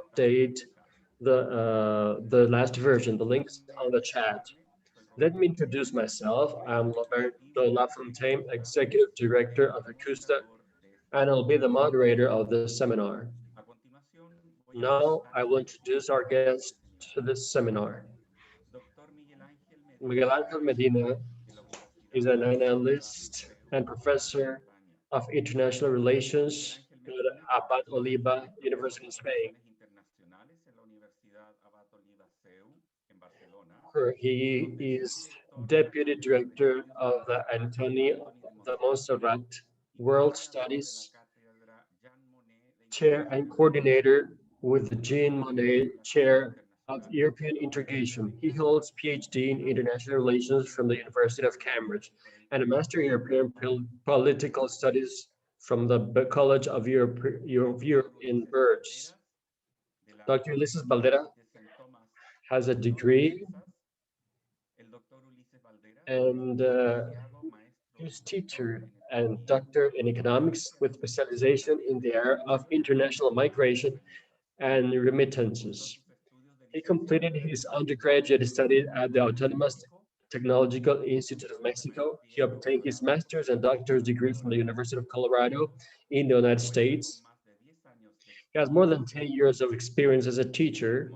update the last version. The link's on the chat. Let me introduce myself. I'm Roberto Lafontaine, Executive Director of Icusta, and I'll be the moderator of this seminar. Now, I will introduce our guest to this seminar. Miguel Ángel Medina is an analyst and professor of international relations at Abad Oliba University in Spain. He is deputy director of the Antonio de Montserrat World Studies Chair and coordinator with the Jean Monnet Chair of European Integration. He holds PhD in International Relations from the University of Cambridge and a Master in European Political Studies from the College of Europe in Bruges. Dr. Ulises Baldera has a degree and is teacher and doctor in economics with specialization in the area of international migration and remittances. He completed his undergraduate studies at the Autonomous Technological Institute of Mexico. He obtained his master's and doctor's degree from the University of Colorado in the United States. He has more than 10 years of experience as a teacher.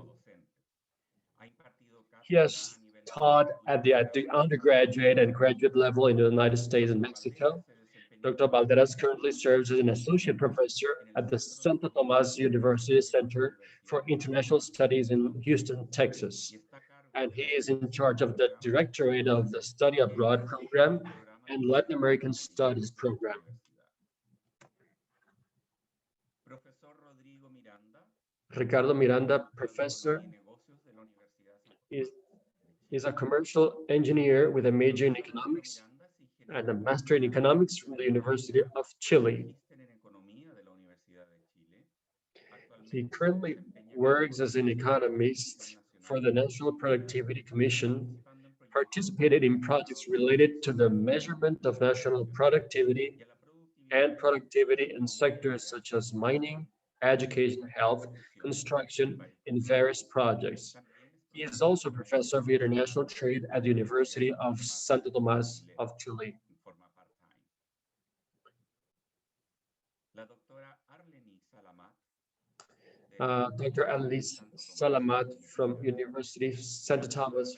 He has taught at the undergraduate and graduate level in the United States and Mexico. Dr. Balderas currently serves as an associate professor at the Santo Tomas University Center for International Studies in Houston, Texas. And he is in charge of the Directorate of the Study Abroad Program and Latin American Studies Program. Ricardo Miranda, professor, is a commercial engineer with a major in economics and a master in economics from the University of Chile. He currently works as an economist for the National Productivity Commission, participated in projects related to the measurement of national productivity and productivity in sectors such as mining, education, health, construction, and various projects. He is also professor of international trade at the University of Santo Tomas of Chile. Dr. Annalise Salamat from University of Santo Tomas,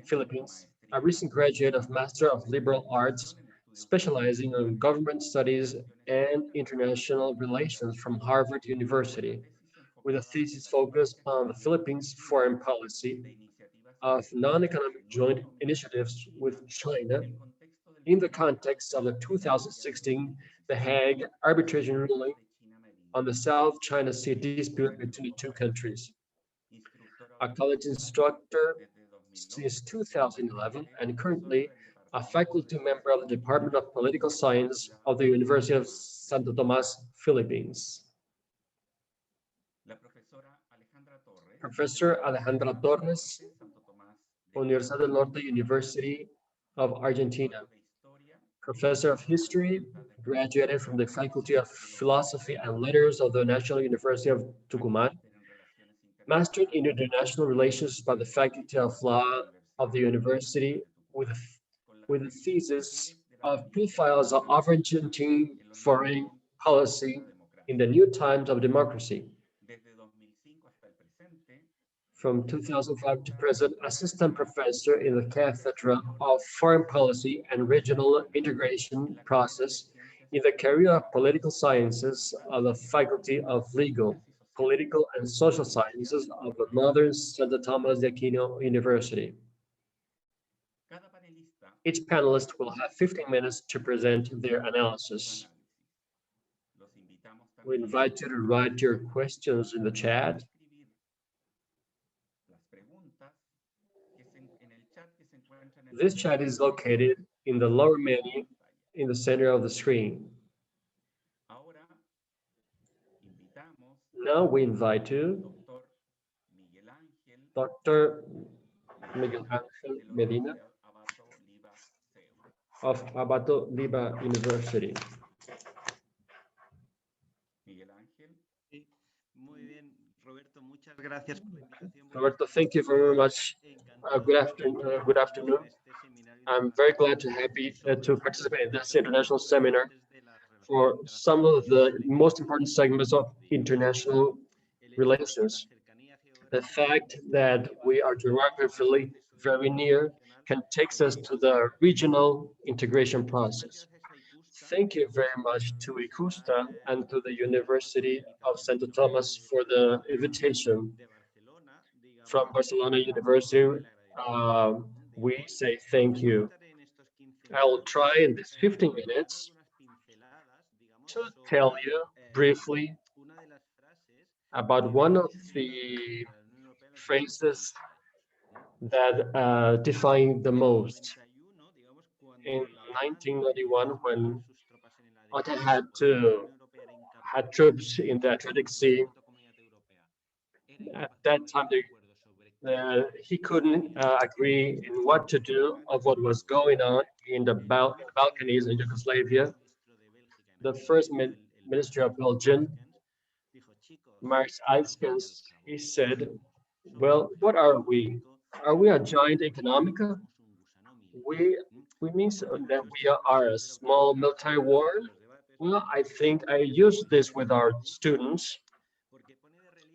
Philippines, a recent graduate of Master of Liberal Arts, specializing in government studies and international relations from Harvard University, with a thesis focused on the Philippines' foreign policy of non-economic joint initiatives with China in the context of the 2016 The Hague arbitration ruling on the South China Sea dispute between the two countries. A college instructor since 2011 and currently a faculty member of the Department of Political Science of the University of Santo Tomas, Philippines. Professor Alejandra Torres, Universidad del Norte University of Argentina. Professor of History, graduated from the Faculty of Philosophy and Letters of the National University of Tucumán. Mastered in International Relations by the Faculty of Law of the University with a thesis of profiles of Argentine foreign policy in the New Times of Democracy. From 2005 to present, assistant professor in the Cátedra of Foreign Policy and Regional Integration Process in the career of Political Sciences of the Faculty of Legal, Political and Social Sciences of the Northern Santo Tomas de Aquino University. Each panelist will have 15 minutes to present their analysis. We invite you to write your questions in the chat. This chat is located in the lower menu in the center of the screen. Now we invite you, Dr. Miguel Ángel Medina of Abad Oliba University. Roberto, thank you very much. Good afternoon. Good afternoon. I'm very glad to participate in this international seminar for some of the most important segments of international relations. The fact that we are geographically very near can take us to the regional integration process. Thank you very much to Icusta and to the University of Santo Thomas for the invitation. From Barcelona University, we say thank you. I will try in these 15 minutes to tell you briefly about one of the phrases that define the most. In 1991, when OTAN had troops in the Atlantic Sea, at that time he couldn't agree in what to do of what was going on in the Balkans in Yugoslavia. The first minister of Belgium, Marx Eiskens, he said, well, what are we? Are we a giant economica? We, we mean that we are a small military war? Well, I think I use this with our students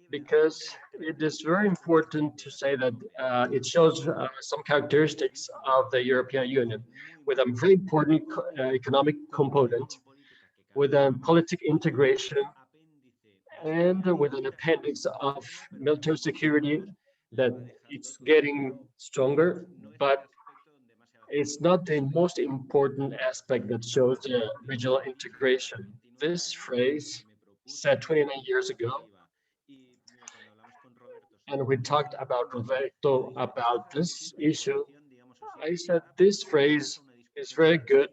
because it is very important to say that it shows some characteristics of the European Union with a very important economic component, with a political integration, and with an appendix of military security that it's getting stronger, but it's not the most important aspect that shows the regional integration. This phrase said 29 years ago, and we talked about Roberto about this issue. I said this phrase is very good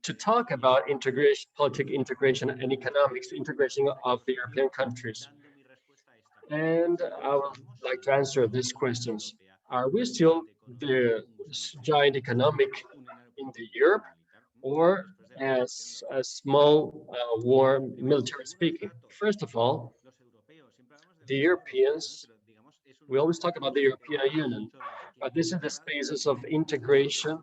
to talk about integration, political integration, and economics integration of the European countries. And I would like to answer these questions. Are we still the giant economic in the Europe, or as a small war, military speaking? First of all, the Europeans, we always talk about the European Union, but this is the spaces of integration.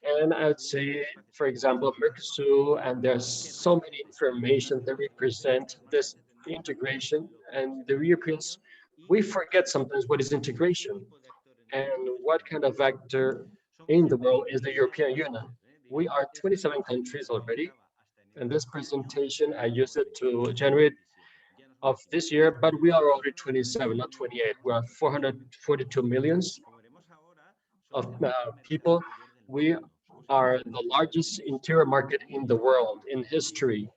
And I'd say, for example, Mercosur, and there's so many information that represent this integration. And the Europeans, we forget sometimes what is integration and what kind of actor in the world is the European Union. We are 27 countries already. And this presentation, I used it to generate of this year, but we are already 27, not 28. We are 442 millions of people. We are the largest interior market in the world in history.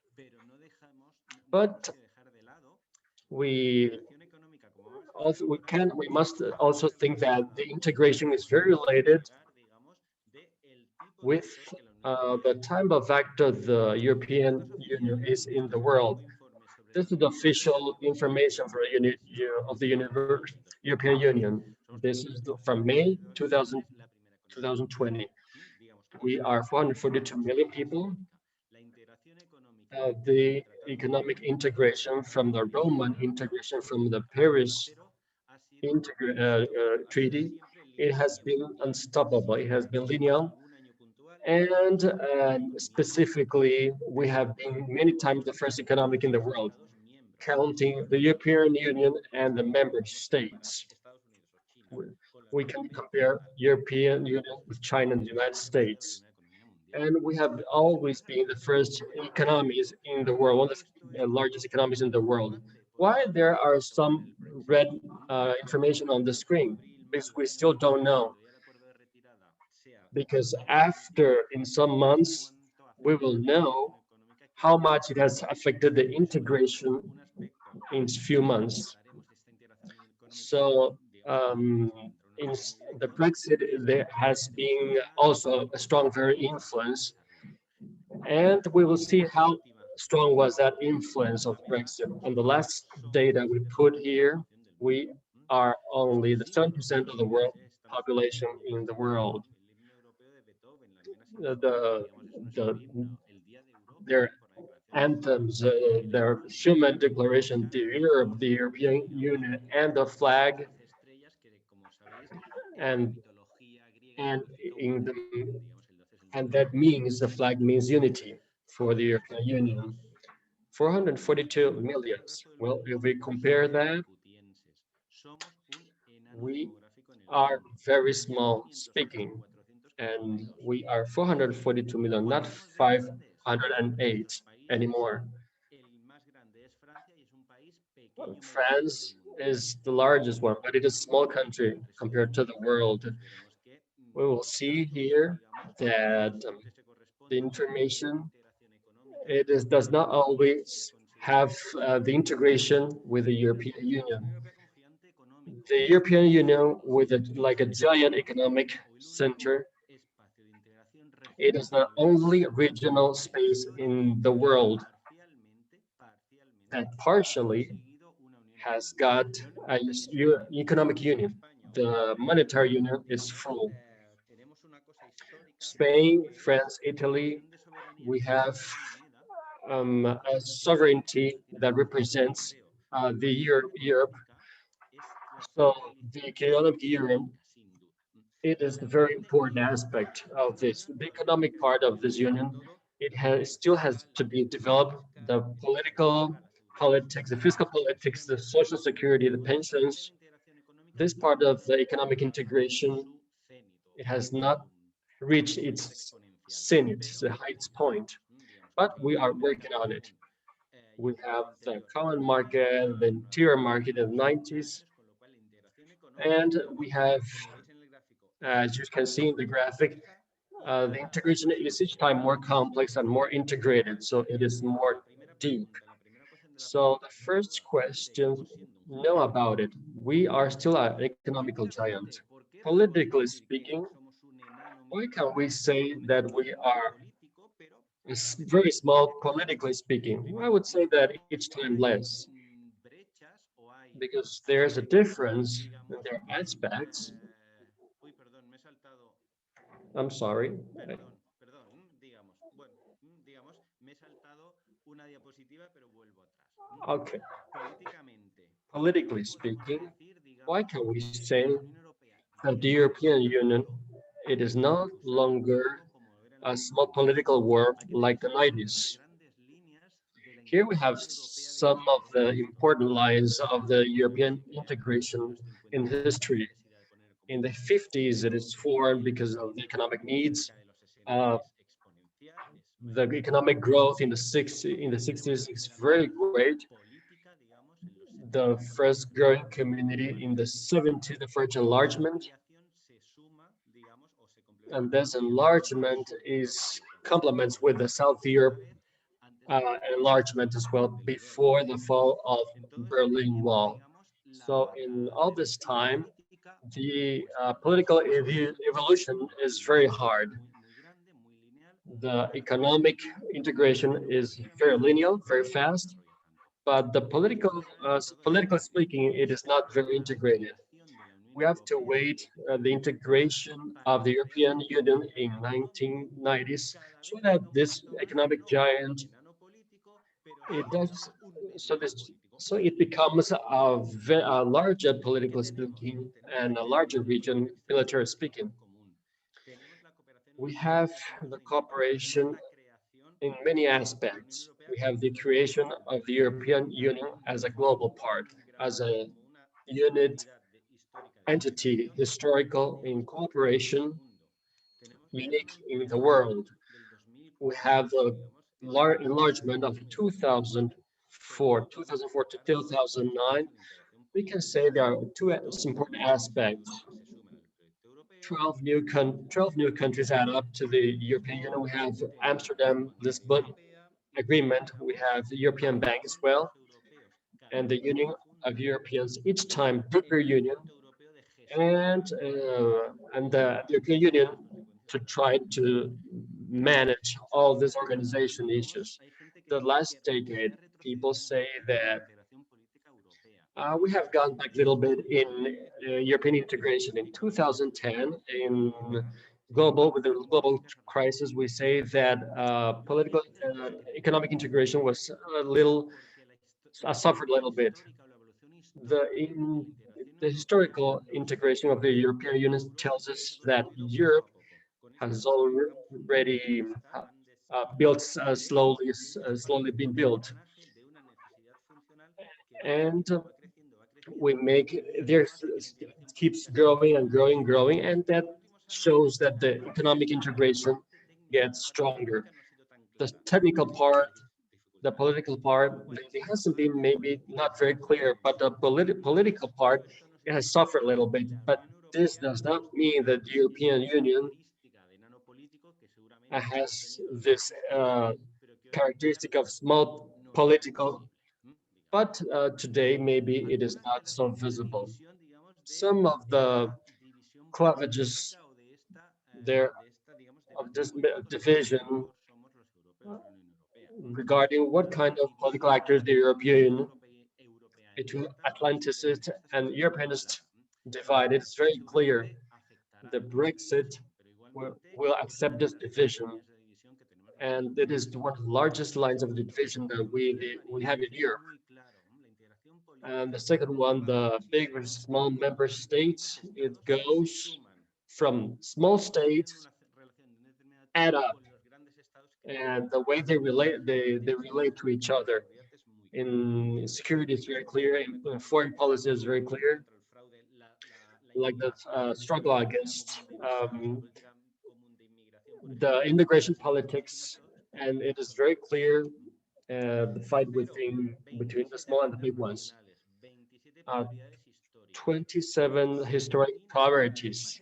But we must also think that the integration is very related with the type of actor the European Union is in the world. This is the official information for of the European Union. This is from May 2020. We are 442 million people. The economic integration from the Roman integration from the Paris treaty, it has been unstoppable. It has been linear. And specifically, we have been many times the first economic in the world, counting the European Union and the member states. We can compare European Union with China and the United States. And we have always been the first economies in the world, one of the largest economies in the world. Why there are some red information on the screen? Because we still don't know. Because after, in some months, we will know how much it has affected the integration in few months. So in the Brexit, there has been also a strong very influence, and we will see how strong was that influence of Brexit. On the last data we put here, we are only the 7% of the world population in the world. There anthems, their human declaration, the Europe, the European Union, and the flag, and and in the and that means the flag means unity for the European Union. 442 millions. Well, if we compare that, we are very small speaking, and we are 442 million, not 508 anymore. France is the largest one, but it is a small country compared to the world. We will see here that the information does not always have the integration with the European Union. The European Union, with like a giant economic center, it is the only regional space in the world that partially has got a economic union. The monetary union is full. Spain, France, Italy, we have a sovereignty that represents Europe. So the economic union, it is the very important aspect of this. The economic part of this union, still has to be developed. The political politics, the fiscal politics, the social security, the pensions, this part of the economic integration, it has not reached its zenith, the highest point, but we are working on it. We have the common market, the interior market in the 90s, and we have, as you can see in the graphic, the integration is each time more complex and more integrated, so it is more deep. So the first question, know about it. We are still an economical giant. Politically speaking, why can we say that we are very small politically speaking? I would say that each time less, because there's a difference in their aspects. I'm sorry. Okay. Politically speaking, why can we say that the European Union, it is no longer a small political war like the 90s? Here we have some of the important lines of the European integration in history. In the 50s, it is formed because of the economic needs. Uh, the economic growth in the 60s is very great. The first growing community in the 70s, the French enlargement, and this enlargement is complements with the South Europe enlargement as well before the fall of Berlin Wall. So in all this time, the political evolution is very hard. The economic integration is very linear, very fast, but the politically speaking, it is not very integrated. We have to wait the integration of the European Union in 1990s so that this economic giant, it does, so it becomes a larger political speaking and a larger region military speaking. We have the cooperation in many aspects. We have the creation of the European Union as a global part, as a unit entity, historical in cooperation, unique in the world. We have the enlargement of 2004 to 2009. We can say there are two important aspects. 12 new countries add up to the European Union. We have Amsterdam, Lisbon Agreement. We have the European Bank as well, and the Union of Europeans, each time deeper union, and the European Union to try to manage all these organization issues. The last decade, people say that we have gone back a little bit in European integration. In 2010, in with the global crisis, we say that political economic integration was a little suffered a little bit. The in the historical integration of the European Union tells us that Europe has already built slowly been built, and we make there keeps growing and growing, and that shows that the economic integration gets stronger. The technical part, the political part, it hasn't been maybe not very clear, but the political part, it has suffered a little bit. But this does not mean that the European Union has this characteristic of small political, but today maybe it is not so visible. Some of the cleavages there of this division regarding what kind of political actors the European between Atlanticists and Europeanists divided. It's very clear. The Brexit will accept this division, and it is one of the largest lines of the division that we have in Europe. And the second one, the big versus small member states, it goes from small states add up, and the way they relate to each other. In security is very clear, in foreign policy is very clear, like the struggle against the immigration politics, and it is very clear the fight between the small and the big ones. 27 historic priorities.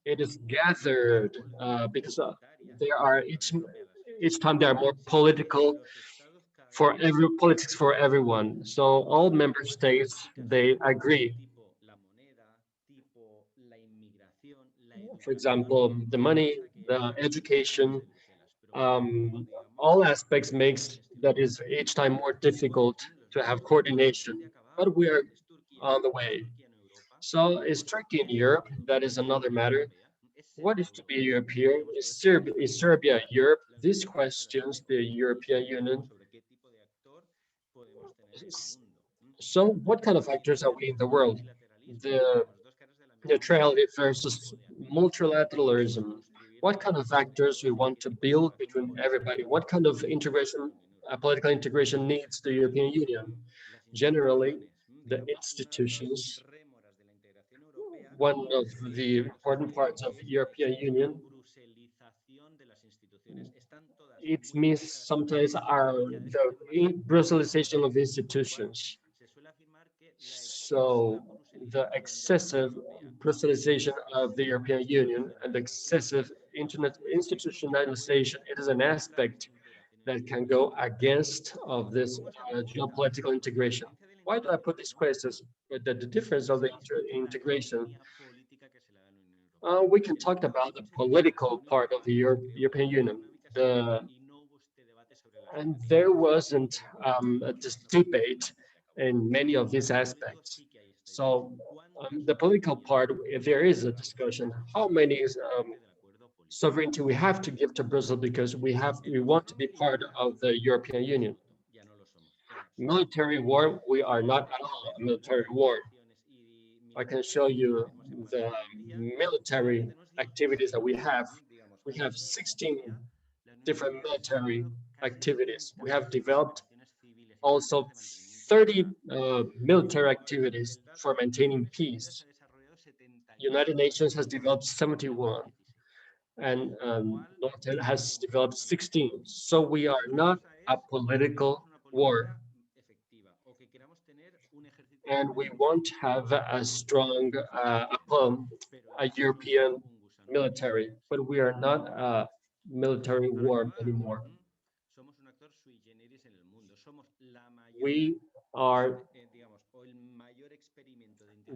It is gathered because there are each time there are more political for every politics for everyone. So all member states they agree. For example, the money, the education, all aspects makes that is each time more difficult to have coordination. But we are on the way. So is Turkey in Europe? That is another matter. What is to be European? Is Serbia Europe? These questions the European Union. So what kind of actors are we in the world? The neutrality versus multilateralism. What kind of actors we want to build between everybody? What kind of integration, political integration needs the European Union? Generally, the institutions, one of the important parts of European Union, it means sometimes are the Brusselsization of institutions. So the excessive Brusselsization of the European Union and the excessive internet institutionalization, it is an aspect that can go against of this geopolitical integration. Why do I put these questions? But the difference of the integration, we can talk about the political part of the European Union. And there wasn't this debate in many of these aspects. So the political part, if there is a discussion, how many sovereignty we have to give to Brussels because we want to be part of the European Union. Military war, we are not at all a military war. I can show you the military activities that we have. We have 16 different military activities. We have developed also 30 military activities for maintaining peace. United Nations has developed 71 and Nortel has developed 16. So we are not a political war. And we won't have a strong a European military, but we are not a military war anymore. We are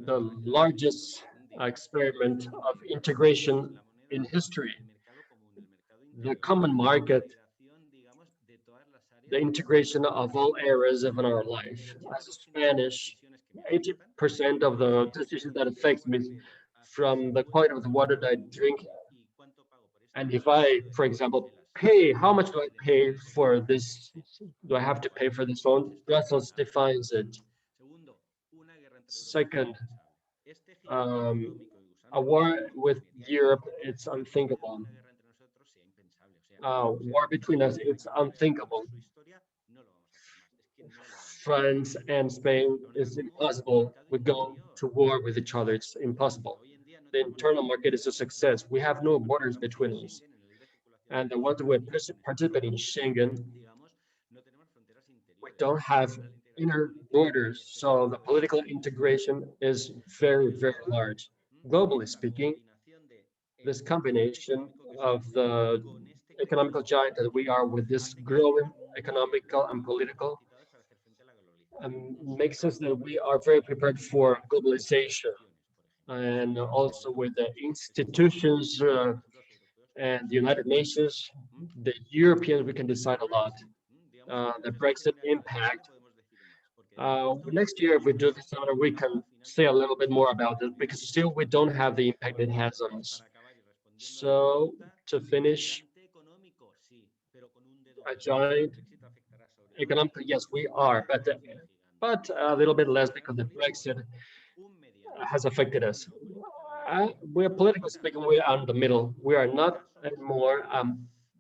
the largest experiment of integration in history. The common market, the integration of all areas of our life. As a Spanish, 80% of the decisions that affect me, from the quality of the water that I drink And if I, for example, pay, how much do I pay for this? Do I have to pay for this phone? Brussels defines it. Second, um, a war with Europe, it's unthinkable. War between us, it's unthinkable. France and Spain is impossible. We go to war with each other. It's impossible. The internal market is a success. We have no borders between us. And the ones who participate in Schengen, we don't have inner borders. So the political integration is very, very large. Globally speaking, this combination of the economical giant that we are with this growing economical and political makes us that we are very prepared for globalization, and also with the institutions and the United Nations, the Europeans, we can decide a lot. The Brexit impact. Next year, if we do this honor, we can say a little bit more about this because still we don't have the impact it has on us. So to finish, a giant economic, yes, we are, but a little bit less because the Brexit has affected us. We're politically speaking, we are in the middle. We are not anymore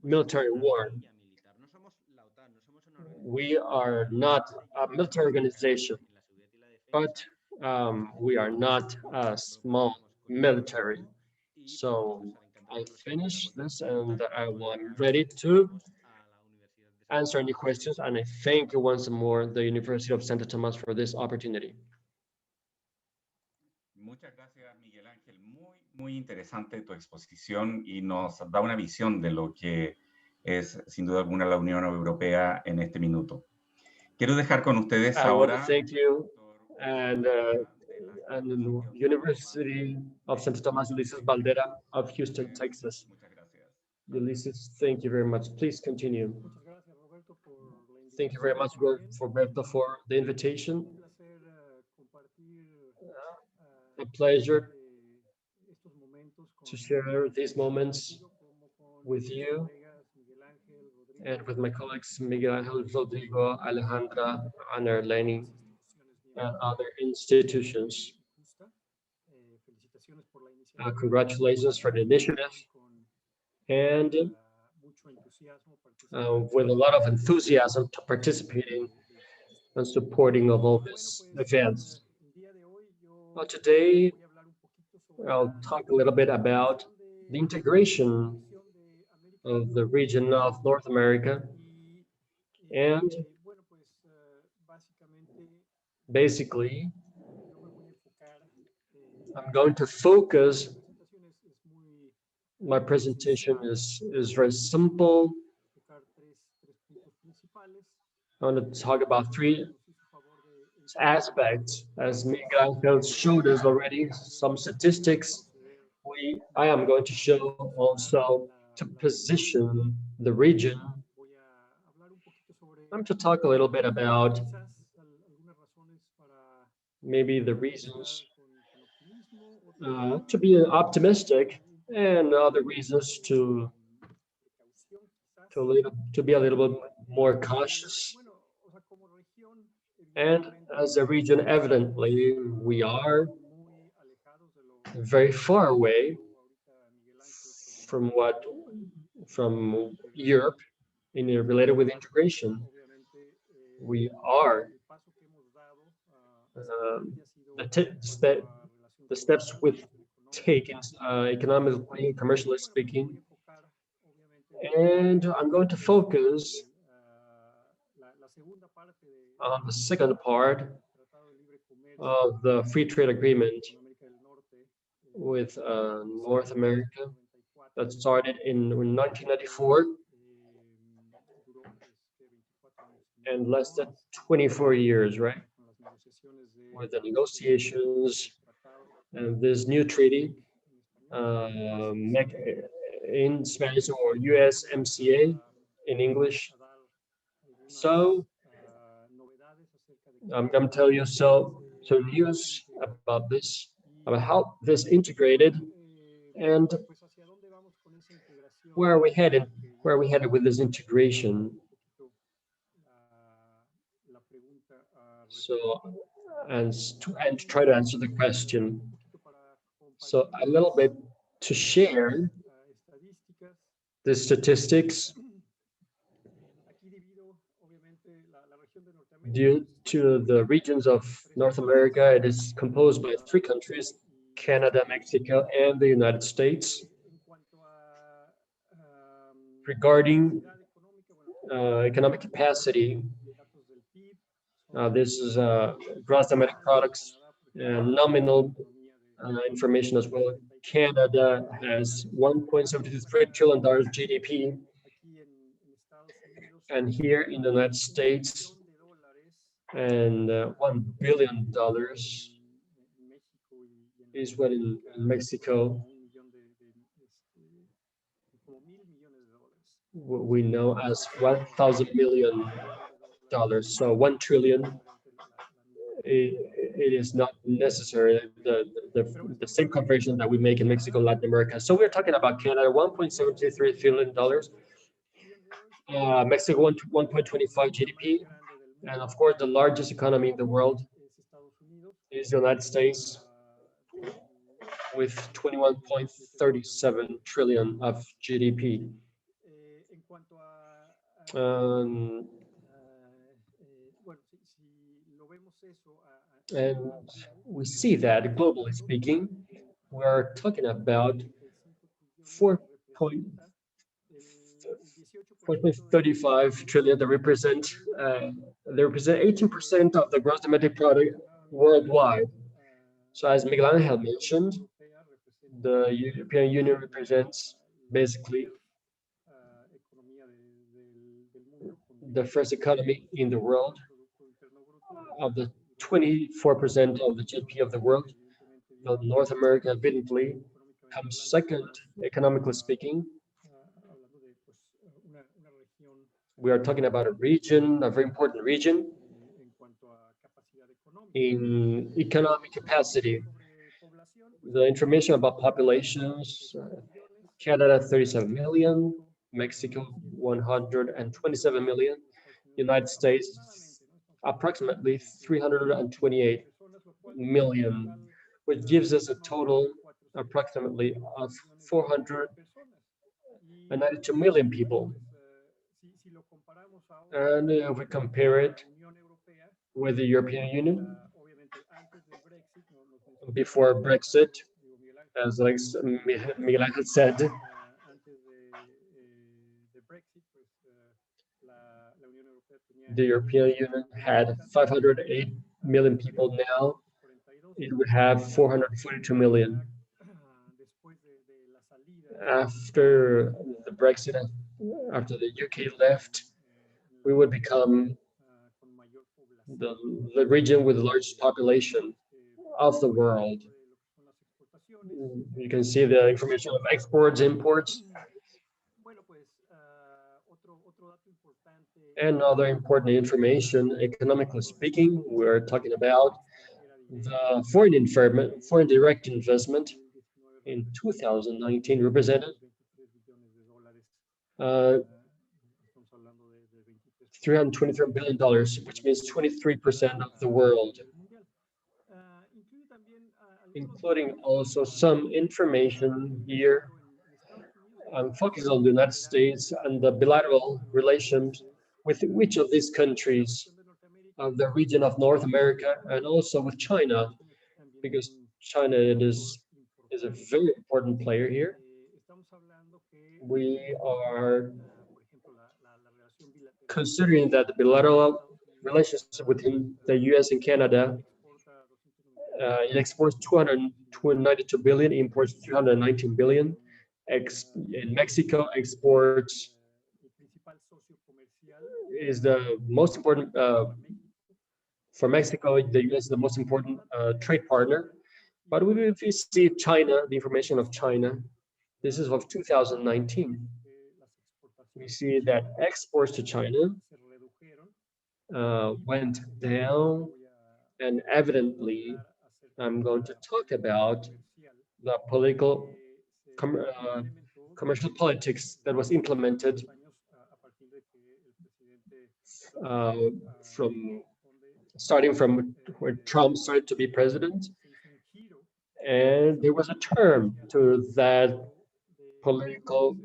military war. We are not a military organization, but we are not a small military. So I finished this and I'm ready to answer any questions. And I thank you once more, the University of Santo Tomas, for this opportunity. Muchas gracias, Miguel Ángel. Muy interesante tu exposición y nos da una visión de lo que es, sin duda alguna, la Unión Europea en este minuto. Quiero dejar con ustedes I ahora. want to thank you and the University of Santo Tomas, Ulises Baldera of Houston, Texas. Ulises, thank you very much. Please continue. Thank you very much, Roberto, for the invitation. A pleasure to share these moments with you and with my colleagues Miguel Ángel, Rodrigo, Alejandra, and Arlene, and other institutions. Congratulations for the initiative, and with a lot of enthusiasm to participating and supporting of all these events. Well, today, I'll talk a little bit about the integration of the region of North America, and basically, I'm going to focus. My presentation is very simple. I want to talk about three aspects, as Miguel Ángel showed us already, some statistics. I am going to show also to position the region. I'm going to talk a little bit about maybe the reasons to be optimistic and other reasons to be a little bit more cautious. And as a region, evidently, we are very far away from Europe related with integration. We are the steps we've taken economically, commercially speaking. And I'm going to focus on the second part of the free trade agreement with North America that started in 1994 and lasted 24 years, right? With the negotiations and this new treaty in Spanish, or USMCA in English. So I'm going to tell you some news about this, about how this integrated, and Where are we headed? Where are we headed with this integration? So, and to try to answer the question. So a little bit to share the statistics. Due to the regions of North America, it is composed by three countries: Canada, Mexico, and the United States. Regarding economic capacity, this is gross domestic products and nominal information as well. Canada has $1.73 trillion GDP, and here in the United States, and $1 billion is what in Mexico we know as $1,000 million. So 1 trillion. It is not necessary the same conversion that we make in Mexico, Latin America. So we're talking about Canada, $1.73 trillion. Mexico, 1.25 GDP, and of course the largest economy in the world is the United States with 21.37 trillion of GDP. And we see that globally speaking, we're talking about 4.35 trillion that represent 18% of the gross domestic product worldwide. So as Miguel Angel mentioned, the European Union represents basically the first economy in the world. Of the 24% of the GDP of the world, North America evidently comes second economically speaking. We are talking about a region, a very important region in economic capacity. The information about populations, Canada 37 million, Mexico 127 million, United States approximately 328 million, which gives us a total approximately of 492 million people. And if we compare it with the European Union, before Brexit, as Miguel had said, the European Union had 508 million people. Now it would have 442 million. After the Brexit, after the UK left, we would become the region with the largest population of the world. You can see the information of exports, imports. And other important information, economically speaking, we're talking about the foreign direct investment in 2019 represented $323 billion, which means 23% of the world, including also some information here focused on the United States and the bilateral relations with which of these countries of the region of North America, and also with China, because China is a very important player here. We are considering that the bilateral relationship between the US and Canada, it exports 292 billion, imports 319 billion. In Mexico, exports is the most important, for Mexico, the US is the most important trade partner. But if you see China, the information of China, this is of 2019. We see that exports to China went down, and evidently, I'm going to talk about the political commercial politics that was implemented uh, from starting from when Trump started to be president. And there was a term to that political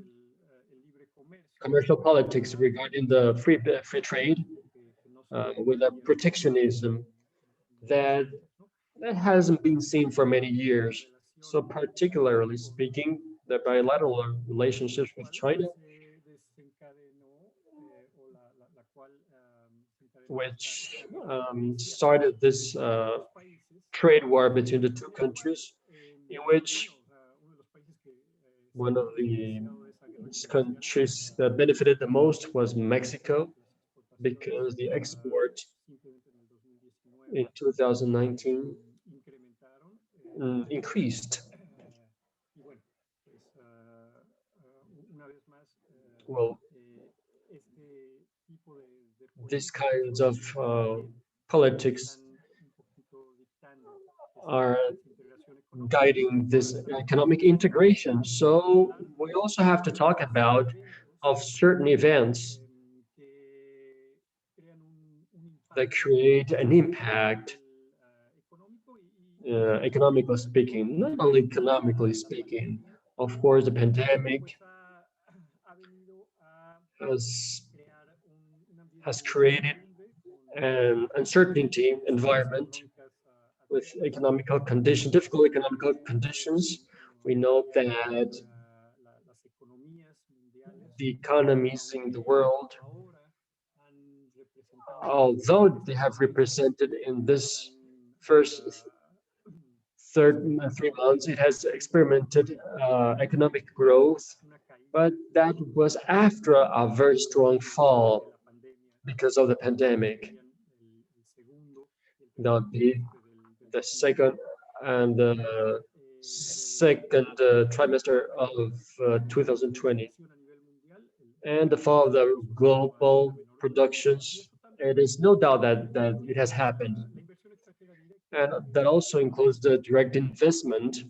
commercial politics regarding the free trade with a protectionism that hasn't been seen for many years. So particularly speaking, the bilateral relationships with China, which started this trade war between the two countries, in which one of the countries that benefited the most was Mexico, because the export in 2019 increased. Well, these kinds of politics are guiding this economic integration. So we also have to talk about of certain events that create an impact, economically speaking, not only economically speaking. Of course, the pandemic has created an uncertainty environment with economical conditions, difficult economical conditions. We know that the economies in the world, although they have represented in this first third 3 months, it has experimented economic growth, but that was after a very strong fall because of the pandemic. The second and the second trimester of 2020 and the fall of the global productions. It is no doubt that it has happened. And that also includes the direct investment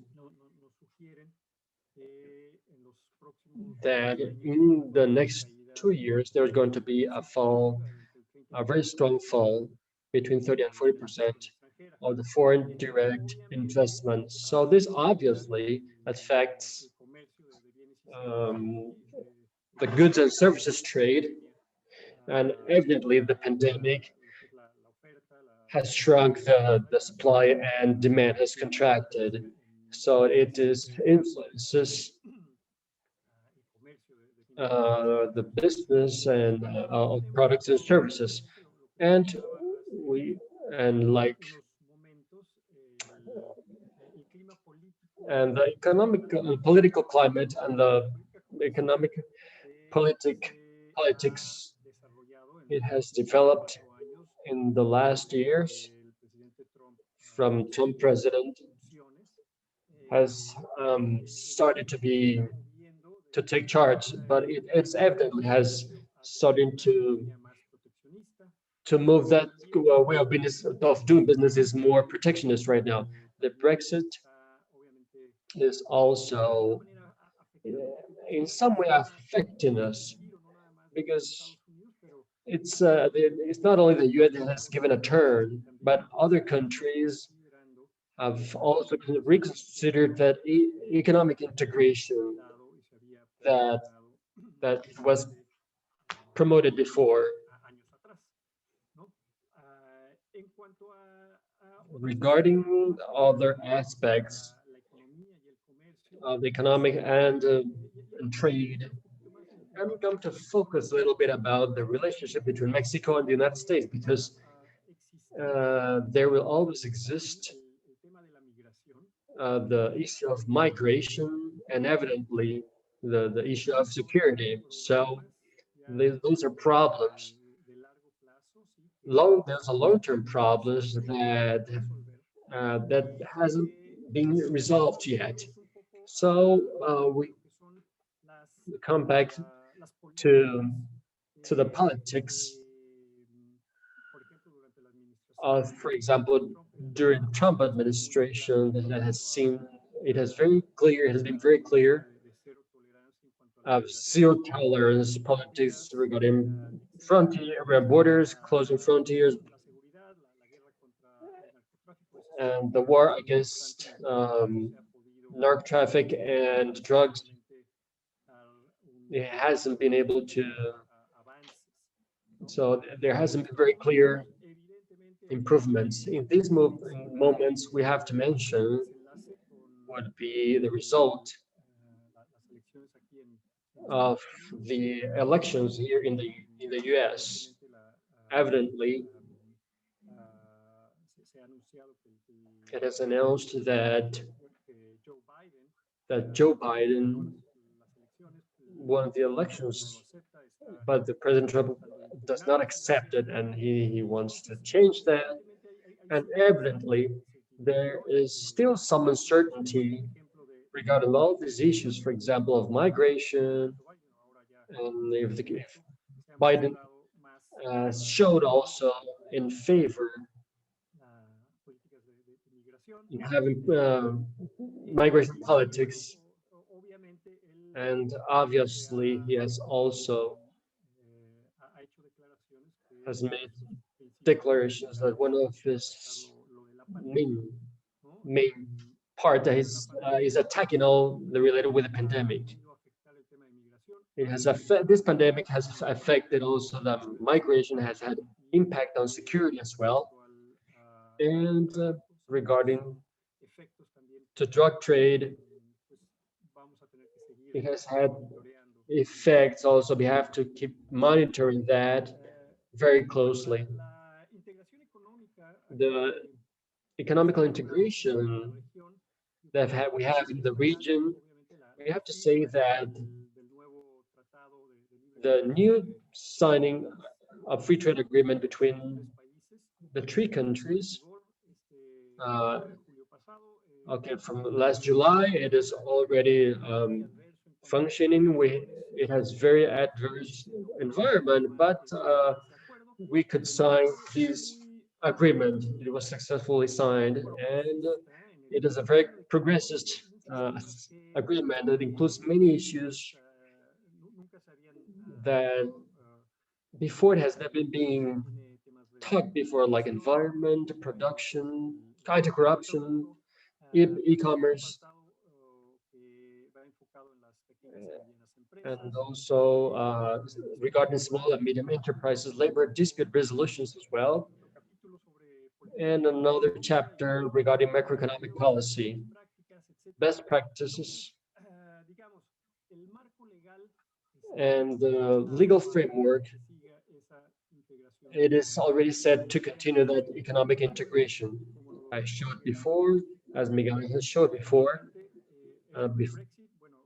that in the next 2 years, there's going to be a fall, a very strong fall between 30 and 40% of the foreign direct investment. So this obviously affects the goods and services trade, and evidently the pandemic has shrunk the supply and demand has contracted. So it influences the business and of products and services. And we and like and the economic political climate and the economic politics it has developed in the last years from Trump president has started to take charge, but it's evidently has started to move that way of business of doing business is more protectionist right now. The Brexit is also in some way affecting us because it's not only the US that has given a turn, but other countries have also reconsidered that economic integration that was promoted before. Regarding other aspects of economic and trade, I'm going to focus a little bit about the relationship between Mexico and the United States because there will always exist the issue of migration and evidently the issue of security. So those are problems. There's a long-term problems that hasn't been resolved yet. So we come back to the politics of, for example, during Trump administration, that has seen it has very clear. It has been very clear of zero tolerance politics regarding frontier borders, closing frontiers, and the war against narc traffic and drugs. It hasn't been able to, so there hasn't been very clear improvements. In these moments, we have to mention would be the result of the elections here in the U.S. Evidently, it has announced that Joe Biden won the elections, but the President Trump does not accept it, and he wants to change that. And evidently, there is still some uncertainty regarding all these issues, for example, of migration, and if Biden showed also in favor in having migration politics, and obviously he has also has made declarations that one of his main part that is attacking all the related with the pandemic. It has this pandemic has affected also the migration, has had impact on security as well, and regarding the drug trade, it has had effects also. We have to keep monitoring that very closely. The economical integration that we have in the region, we have to say that the new signing of free trade agreement between the three countries, okay, from last July, it is already functioning. It has very adverse environment, but we could sign this agreement. It was successfully signed, and it is a very progressive agreement that includes many issues that before it has never been talked before, like environment, production, anti-corruption, e-commerce, and also regarding small and medium enterprises, labor dispute resolutions as well, and another chapter regarding macroeconomic policy, best practices, and the legal framework. It is already set to continue that economic integration. I showed before, as Miguel has showed before,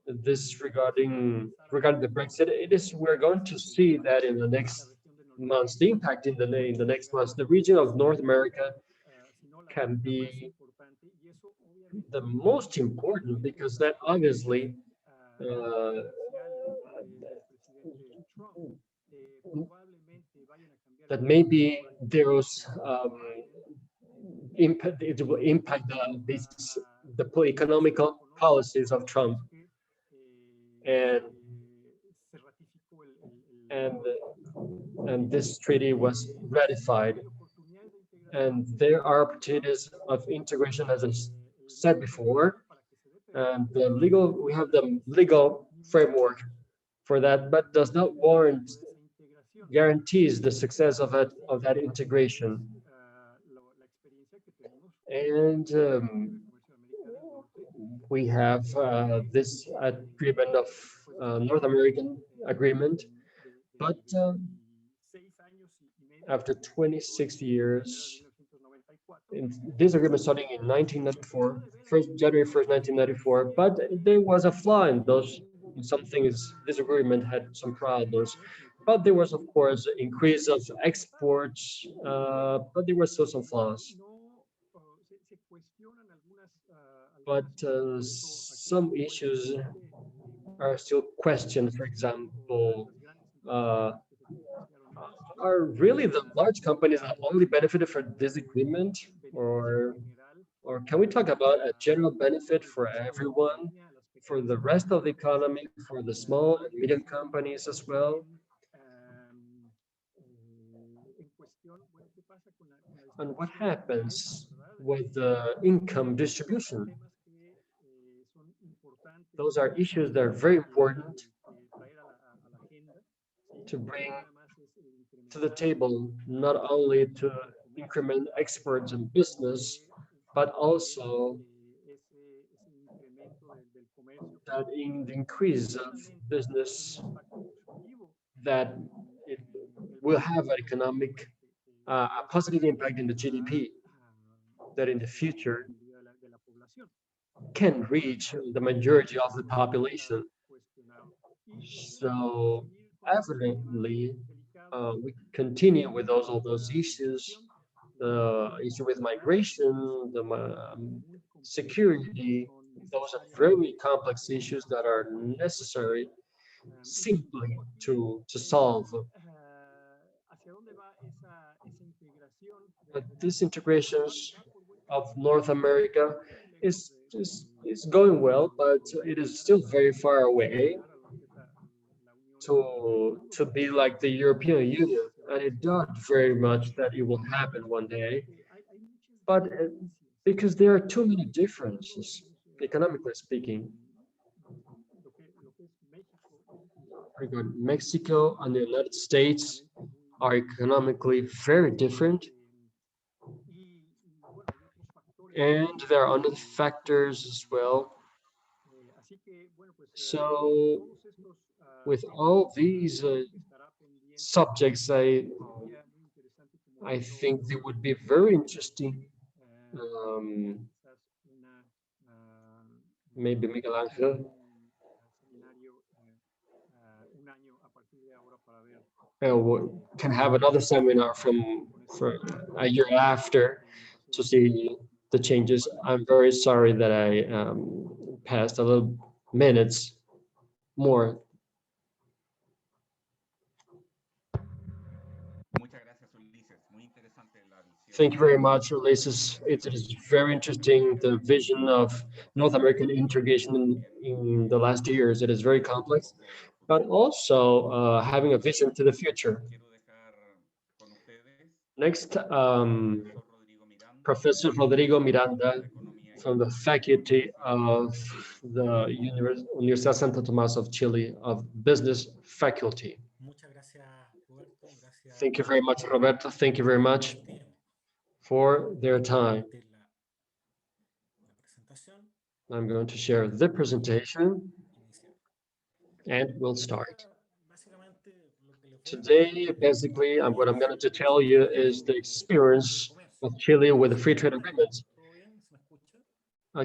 this regarding the Brexit. It is we're going to see that in the next months, the impact in the next months. The region of North America can be the most important because that obviously that maybe there's impact. It will impact the economical policies of Trump, and and and this treaty was ratified, and there are opportunities of integration, as I said before, and we have the legal framework for that, but does not warrant guarantees the success of that integration. And we have this agreement of North American agreement, but after 26 years, in this agreement starting in 1994, January 1st, 1994, but there was a flaw in those. Some things, this agreement had some problems, but there was, of course, increase of exports, but there were still some flaws. But some issues are still questioned. For example, are really the large companies that only benefited from this agreement, or can we talk about a general benefit for everyone? for the rest of the economy, for the small and medium companies as well. And what happens with the income distribution? Those are issues that are very important to bring to the table, not only to increment exports and business, but also that in the increase of business, that it will have an economic, a positive impact in the GDP, that in the future can reach the majority of the population. So evidently, we continue with all those issues, the issue with migration, the security. Those are very complex issues that are necessary simply to solve. But these integrations of North America is going well, but it is still very far away to be like the European Union, and it doubt very much that it will happen one day. But because there are too many differences, economically speaking, regarding Mexico and the United States are economically very different. And there are other factors as well. So with all these subjects, I think they would be very interesting. Maybe Miguel Angel can have another seminar for a year after to see the changes. I'm very sorry that I passed a little minutes more. Thank you very much, Ulysses. It is very interesting, the vision of North American integration in the last years. It is very complex, but also having a vision to the future. Next, Professor Rodrigo Miranda from the faculty of the Universidad Santo Tomás of Chile of Business Faculty. Thank you very much, Roberto. Thank you very much for their time. I'm going to share the presentation and we'll start. Today, basically, what I'm going to tell you is the experience of Chile with the free trade agreements.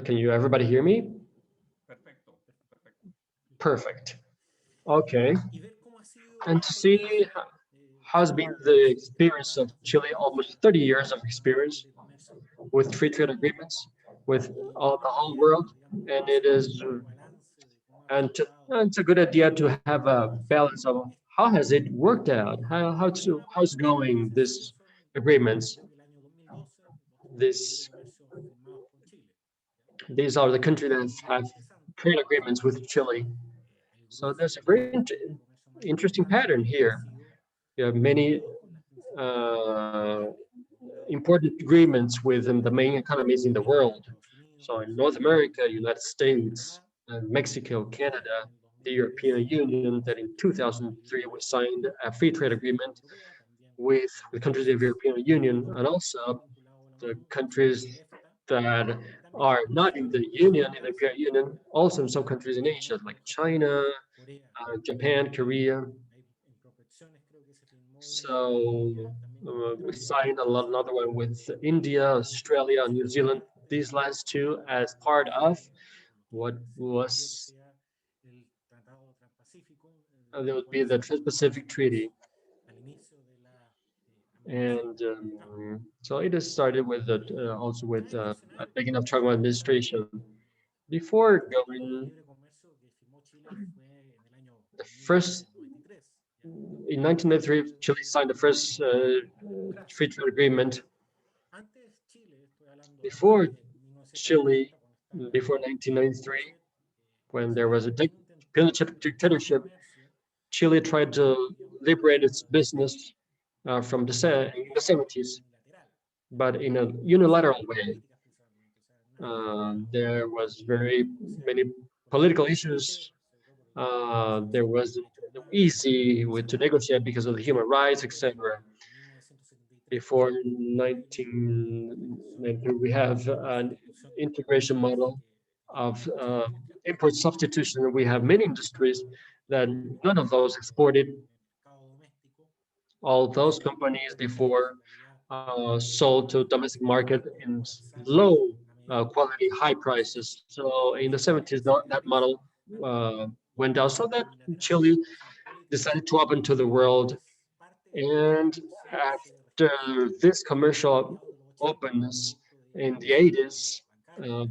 Can you everybody hear me? Perfect. Okay. And to see how has been the experience of Chile, almost 30 years of experience with free trade agreements with all the whole world, and it is it's a good idea to have a balance of how has it worked out, how's going this agreements. These are the countries that have trade agreements with Chile. So there's a very interesting pattern here. You have many important agreements with the main economies in the world. So in North America, United States, Mexico, Canada, the European Union, that in 2003 we signed a free trade agreement with the countries of the European Union, and also the countries that are not in the Union, in the European Union, also in some countries in Asia, like China, Japan, Korea. So we signed another one with India, Australia, and New Zealand. These last two as part of what was there would be the Trans-Pacific Treaty. And so it has started with also with a beginning of Trump administration. Before going, the first in 1993, Chile signed the first free trade agreement. Before Chile, before 1993, When there was a dictatorship, Chile tried to liberate its business from in the 70s, but in a unilateral way. There was very many political issues. There was easy to negotiate because of the human rights, etc. Before 1990, we have an integration model of import substitution. We have many industries that none of those exported. All those companies before sold to domestic market in low quality, high prices. So in the 70s, that model went down. So that Chile decided to open to the world. And after this commercial openness in the 80s, uh,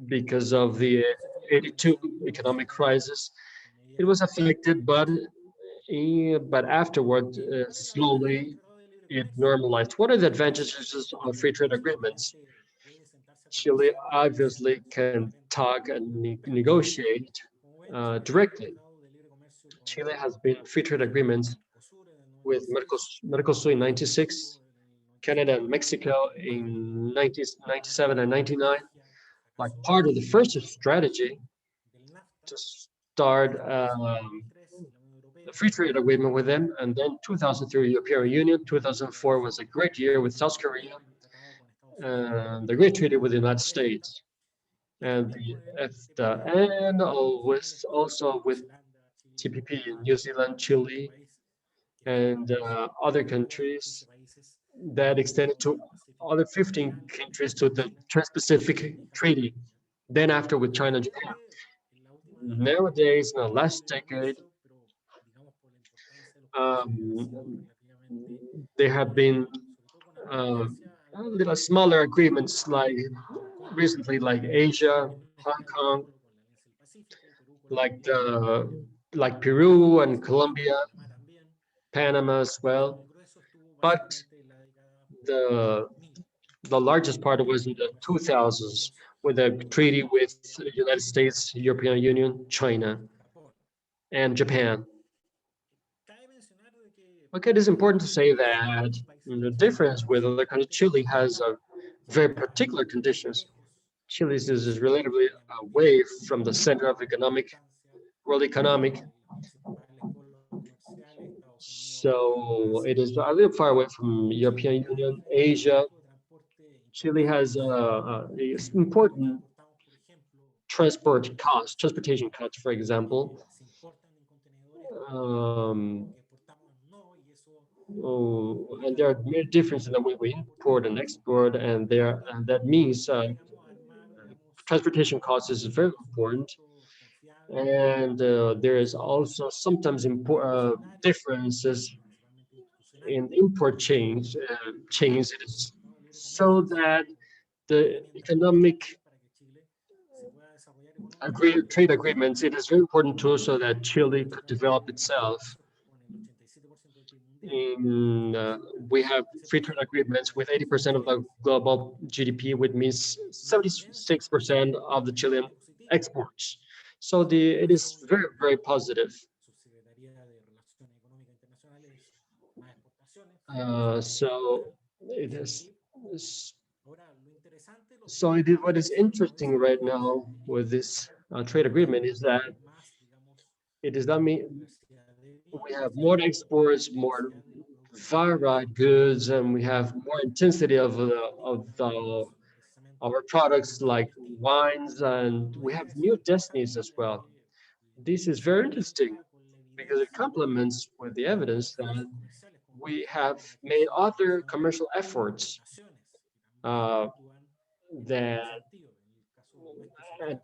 because of the 82 economic crisis, it was affected, but afterward, slowly it normalized. What are the advantages of free trade agreements? Chile obviously can talk and negotiate directly. Chile has been free trade agreements with Mercosur in 96, Canada and Mexico in 1997 and 99, like part of the first strategy to start a free trade agreement with them. And then 2003, European Union. 2004 was a great year with South Korea, and the great treaty with the United States, and the EFTA, and always also with TPP in New Zealand, Chile, and other countries that extended to other 15 countries to the Trans-Pacific Treaty. Then after with China and Japan. Nowadays, in the last decade, there have been little smaller agreements like recently, like Asia, Hong Kong, like Peru and Colombia, Panama as well. But the the largest part was in the 2000s with a treaty with the United States, European Union, China, and Japan. Okay, it is important to say that the difference with other countries, Chile has a very particular conditions. Chile is relatively away from the center of world economic. So it is a little far away from European Union, Asia. Chile has important transportation costs, for example. And there are many differences in the way we import and export, and that means transportation costs is very important. And there is also sometimes differences in import chains, so that the economic trade agreements, it is very important too, so that Chile could develop itself. We have free trade agreements with 80% of the global GDP, which means 76% of the Chilean exports. So it is very, very positive. So it is. So what is interesting right now with this trade agreement is that it does not mean we have more exports, more varied goods, and we have more intensity of our products like wines, and we have new destinies as well. This is very interesting because it complements with the evidence that we have made other commercial efforts that,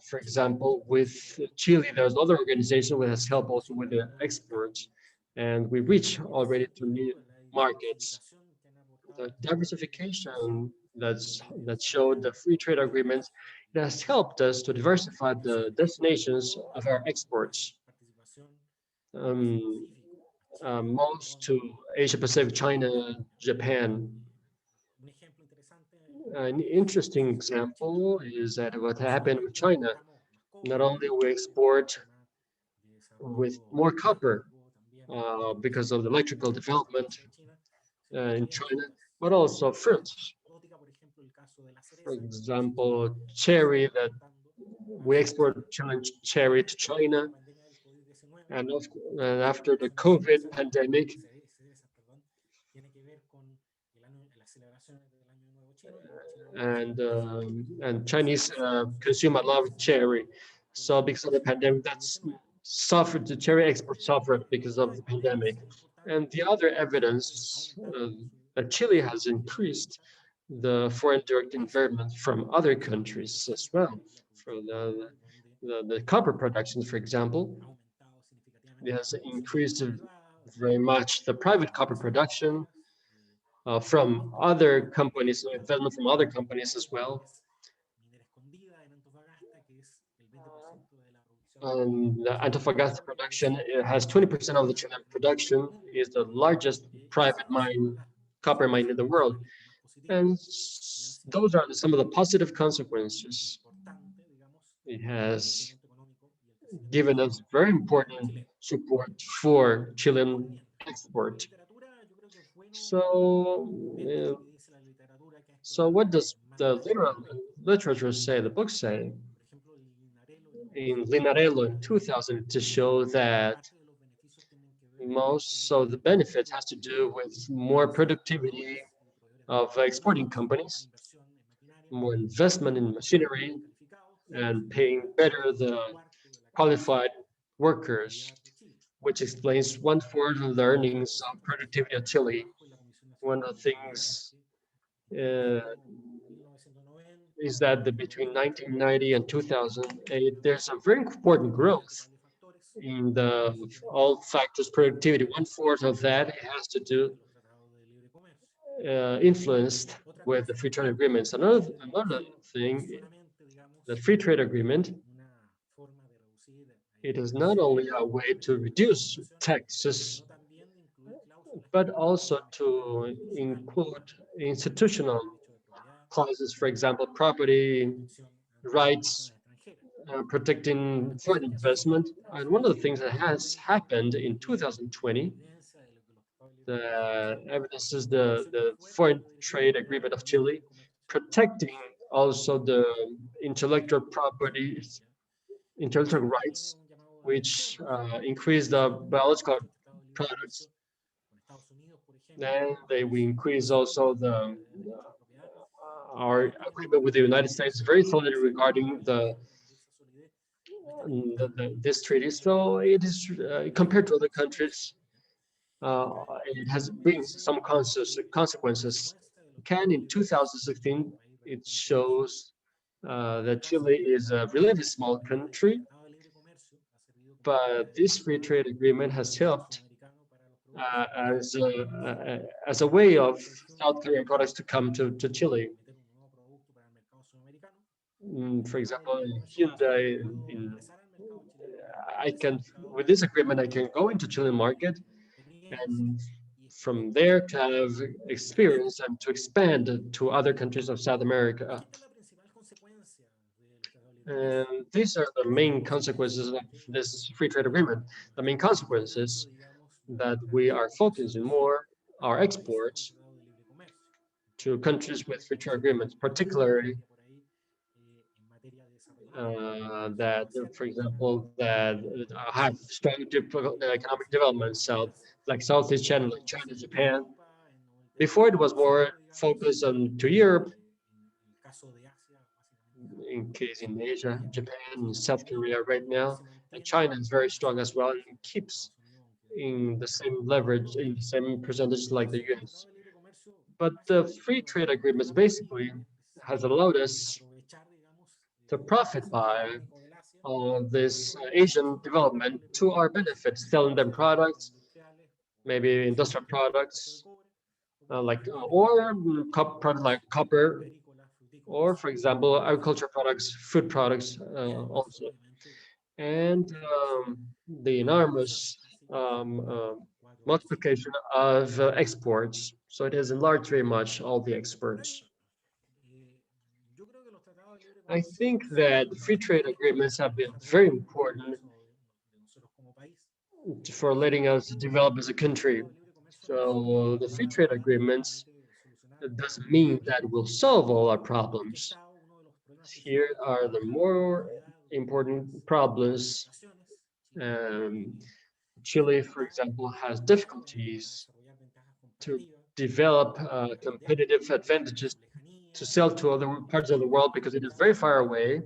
for example, with Chile, there's another organization that has helped also with the exports, and we reach already to new markets. The diversification that showed the free trade agreements, it has helped us to diversify the destinations of our exports. Most to Asia Pacific, China, Japan. An interesting example is that what happened with China. Not only we export with more copper because of the electrical development in China, but also fruits. For example, cherry that we export Chilean cherry to China, and after the COVID pandemic, and Chinese consume a lot of cherry. So because of the pandemic, that's suffered. The cherry export suffered because of the pandemic. And the other evidence that Chile has increased the foreign direct investment from other countries as well. For the copper production, for example, it has increased very much the private copper production from other companies, investment from other companies as well. And Antofagasta production has 20% of the Chilean production, is the largest private copper mine in the world. And those are some of the positive consequences. It has given us very important support for Chilean export. So what does the literature say, the book say? In Linarello in 2000 to show that most of the benefit has to do with more productivity of exporting companies, more investment in machinery, and paying better the qualified workers, which explains 1/4 of the earnings of productivity of Chile. One of the things is that between 1990 and 2008, there's a very important growth in the all factors productivity. 1/4 of that has to do influenced with the free trade agreements. Another thing, the free trade agreement, it is not only a way to reduce taxes, but also to include institutional clauses, for example, property rights, protecting foreign investment. And one of the things that has happened in 2020, the evidence is the foreign trade agreement of Chile, protecting also the intellectual properties, intellectual rights, which increase the biological products. Then we increase also our agreement with the United States, very solid regarding this treaty. So it is compared to other countries, it has brings some consequences. In 2016, it shows that Chile is a relatively small country, but this free trade agreement has helped as a way of South Korean products to come to Chile. For example, Hyundai, I can, with this agreement, I can go into Chilean market and from there to have experience and to expand to other countries of South America. And these are the main consequences of this free trade agreement. The main consequences that we are focusing more our exports to countries with free trade agreements, particularly that, for example, that have strong economic development, like Southeast China, like China, Japan. Before it was more focused on to Europe, in case in Asia, Japan, South Korea right now, and China is very strong as well and keeps in the same leverage, in the same percentage like the US. But the free trade agreements basically has allowed us to profit by this Asian development to our benefit, selling them products, maybe industrial products, or products like copper, or for example, agriculture products, food products also. And the enormous multiplication of exports. So it has enlarged very much all the exports. I think that free trade agreements have been very important for letting us develop as a country. So the free trade agreements doesn't mean that we'll solve all our problems. Here are the more important problems. Um, Chile, for example, has difficulties to develop competitive advantages to sell to other parts of the world because it is very far away.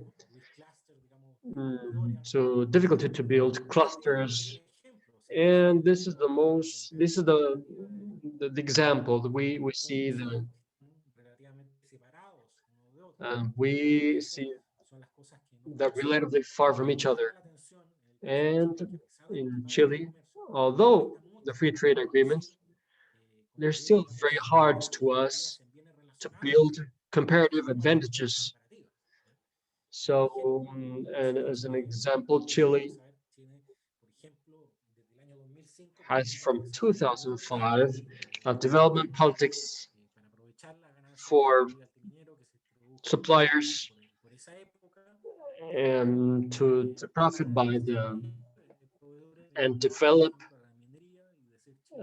So difficulty to build clusters, and this is the example that we see that relatively far from each other. And in Chile, although the free trade agreements, they're still very hard to us to build comparative advantages. So, and as an example, Chile has from 2005 development politics for suppliers and to profit by the and develop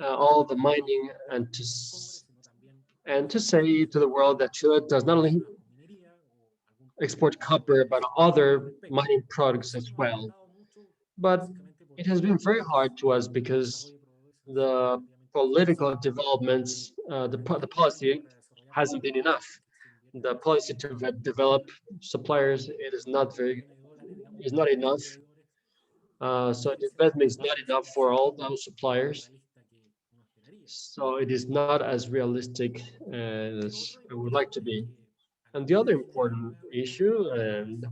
all the mining and to say to the world that Chile does not only export copper but other mining products as well. But it has been very hard to us because the political developments, the policy hasn't been enough. The policy to develop suppliers, it is not enough. So the investment is not enough for all those suppliers. So it is not as realistic as it would like to be. And the other important issue,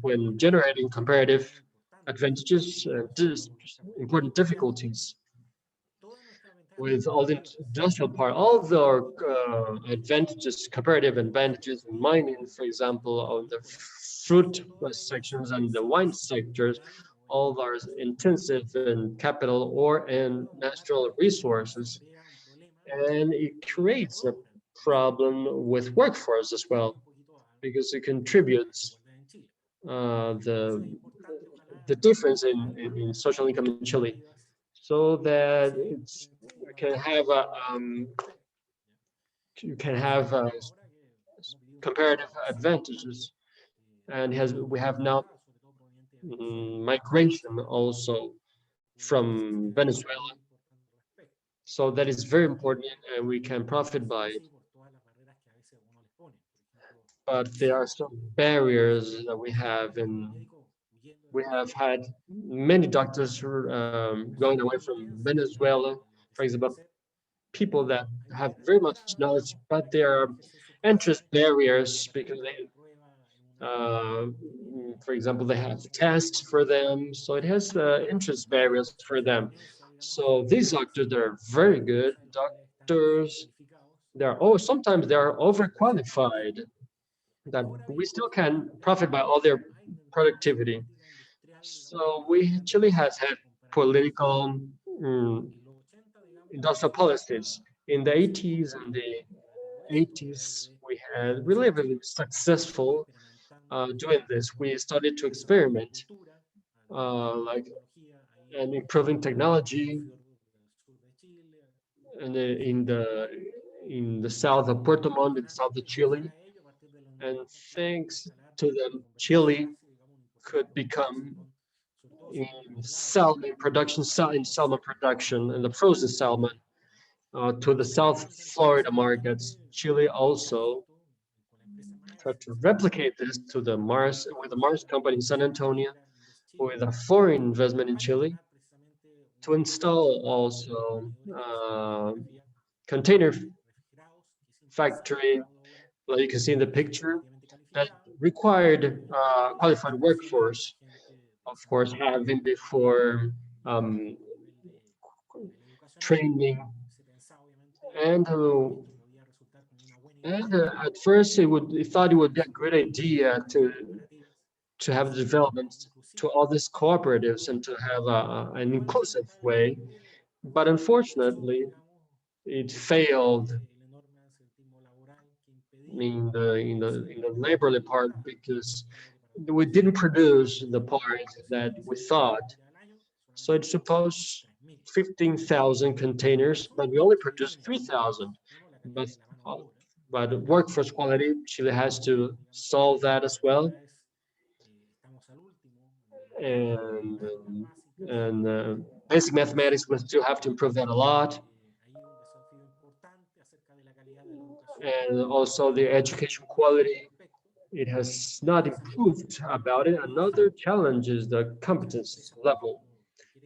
when generating comparative advantages, important difficulties with all the industrial part, all the advantages, comparative advantages in mining, for example, on the fruit sections and the wine sectors, all are intensive in capital or in natural resources. And it creates a problem with workforce as well, because it contributes the difference in social income in Chile, so that you can have a you can have comparative advantages, and we have now migration also from Venezuela, so that is very important, and we can profit by it. But there are some barriers that we have, and we have had many doctors going away from Venezuela, for example, people that have very much knowledge, but there are entrance barriers because for example, they have tests for them, so it has entrance barriers for them. So these doctors, they're very good doctors. Sometimes they are overqualified, that we still can profit by all their productivity. So Chile has had political industrial policies. In the 80s and the 80s, we had relatively successful doing this. We started to experiment, like and improving technology, and in the south of Puerto Montt, in the south of Chile, and thanks to them, Chile could become in salmon production, and the frozen salmon to the South Florida markets. Chile also tried to replicate this to the Mars with the Mars company in San Antonio, with a foreign investment in Chile, to install also container factory, like you can see in the picture, that required qualified workforce. Of course, having before training, and at first it thought it would be a great idea to have the development to all these cooperatives and to have an inclusive way, but unfortunately it failed in the laborly part, because we didn't produce the part that we thought. So it's supposed 15,000 containers, but we only produced 3,000. But uh, but workforce quality, Chile has to solve that as well. And basic mathematics, we still have to improve that a lot. And also the education quality, it has not improved about it. Another challenge is the competence level.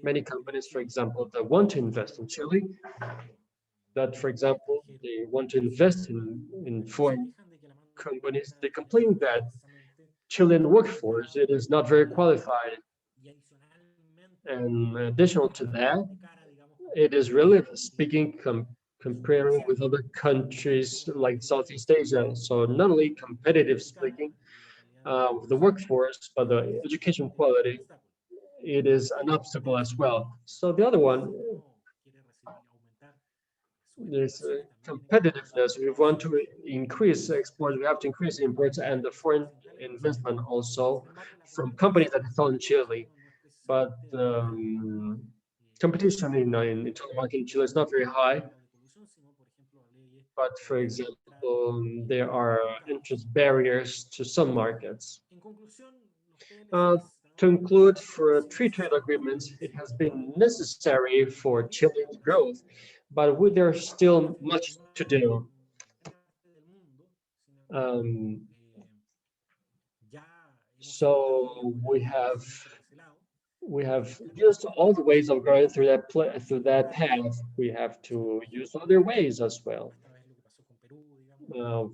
Many companies, for example, that want to invest in Chile, that, for example, they want to invest in foreign companies, they complain that Chilean workforce, it is not very qualified. And additional to that, it is really speaking comparing with other countries like Southeast Asia. So not only competitive speaking, the workforce, but the education quality, it is an obstacle as well. So the other one is competitiveness. We want to increase exports, we have to increase imports and the foreign investment also from companies that are in Chile. But competition in internal market in Chile is not very high. But for example, there are entrance barriers to some markets. Uh, to include for free trade agreements, it has been necessary for Chile's growth, but there's still much to do. Um, so we have used all the ways of going through through that path. We have to use other ways as well.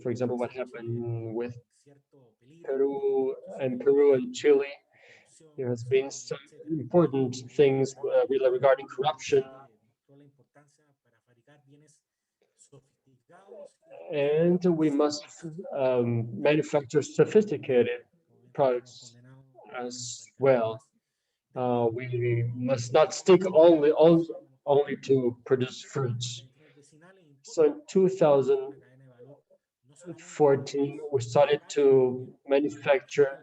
For example, what happened with Peru and Chile. There has been some important things really regarding corruption, and we must manufacture sophisticated products as well. We must not stick only to produce fruits. So in 2014, we started to manufacture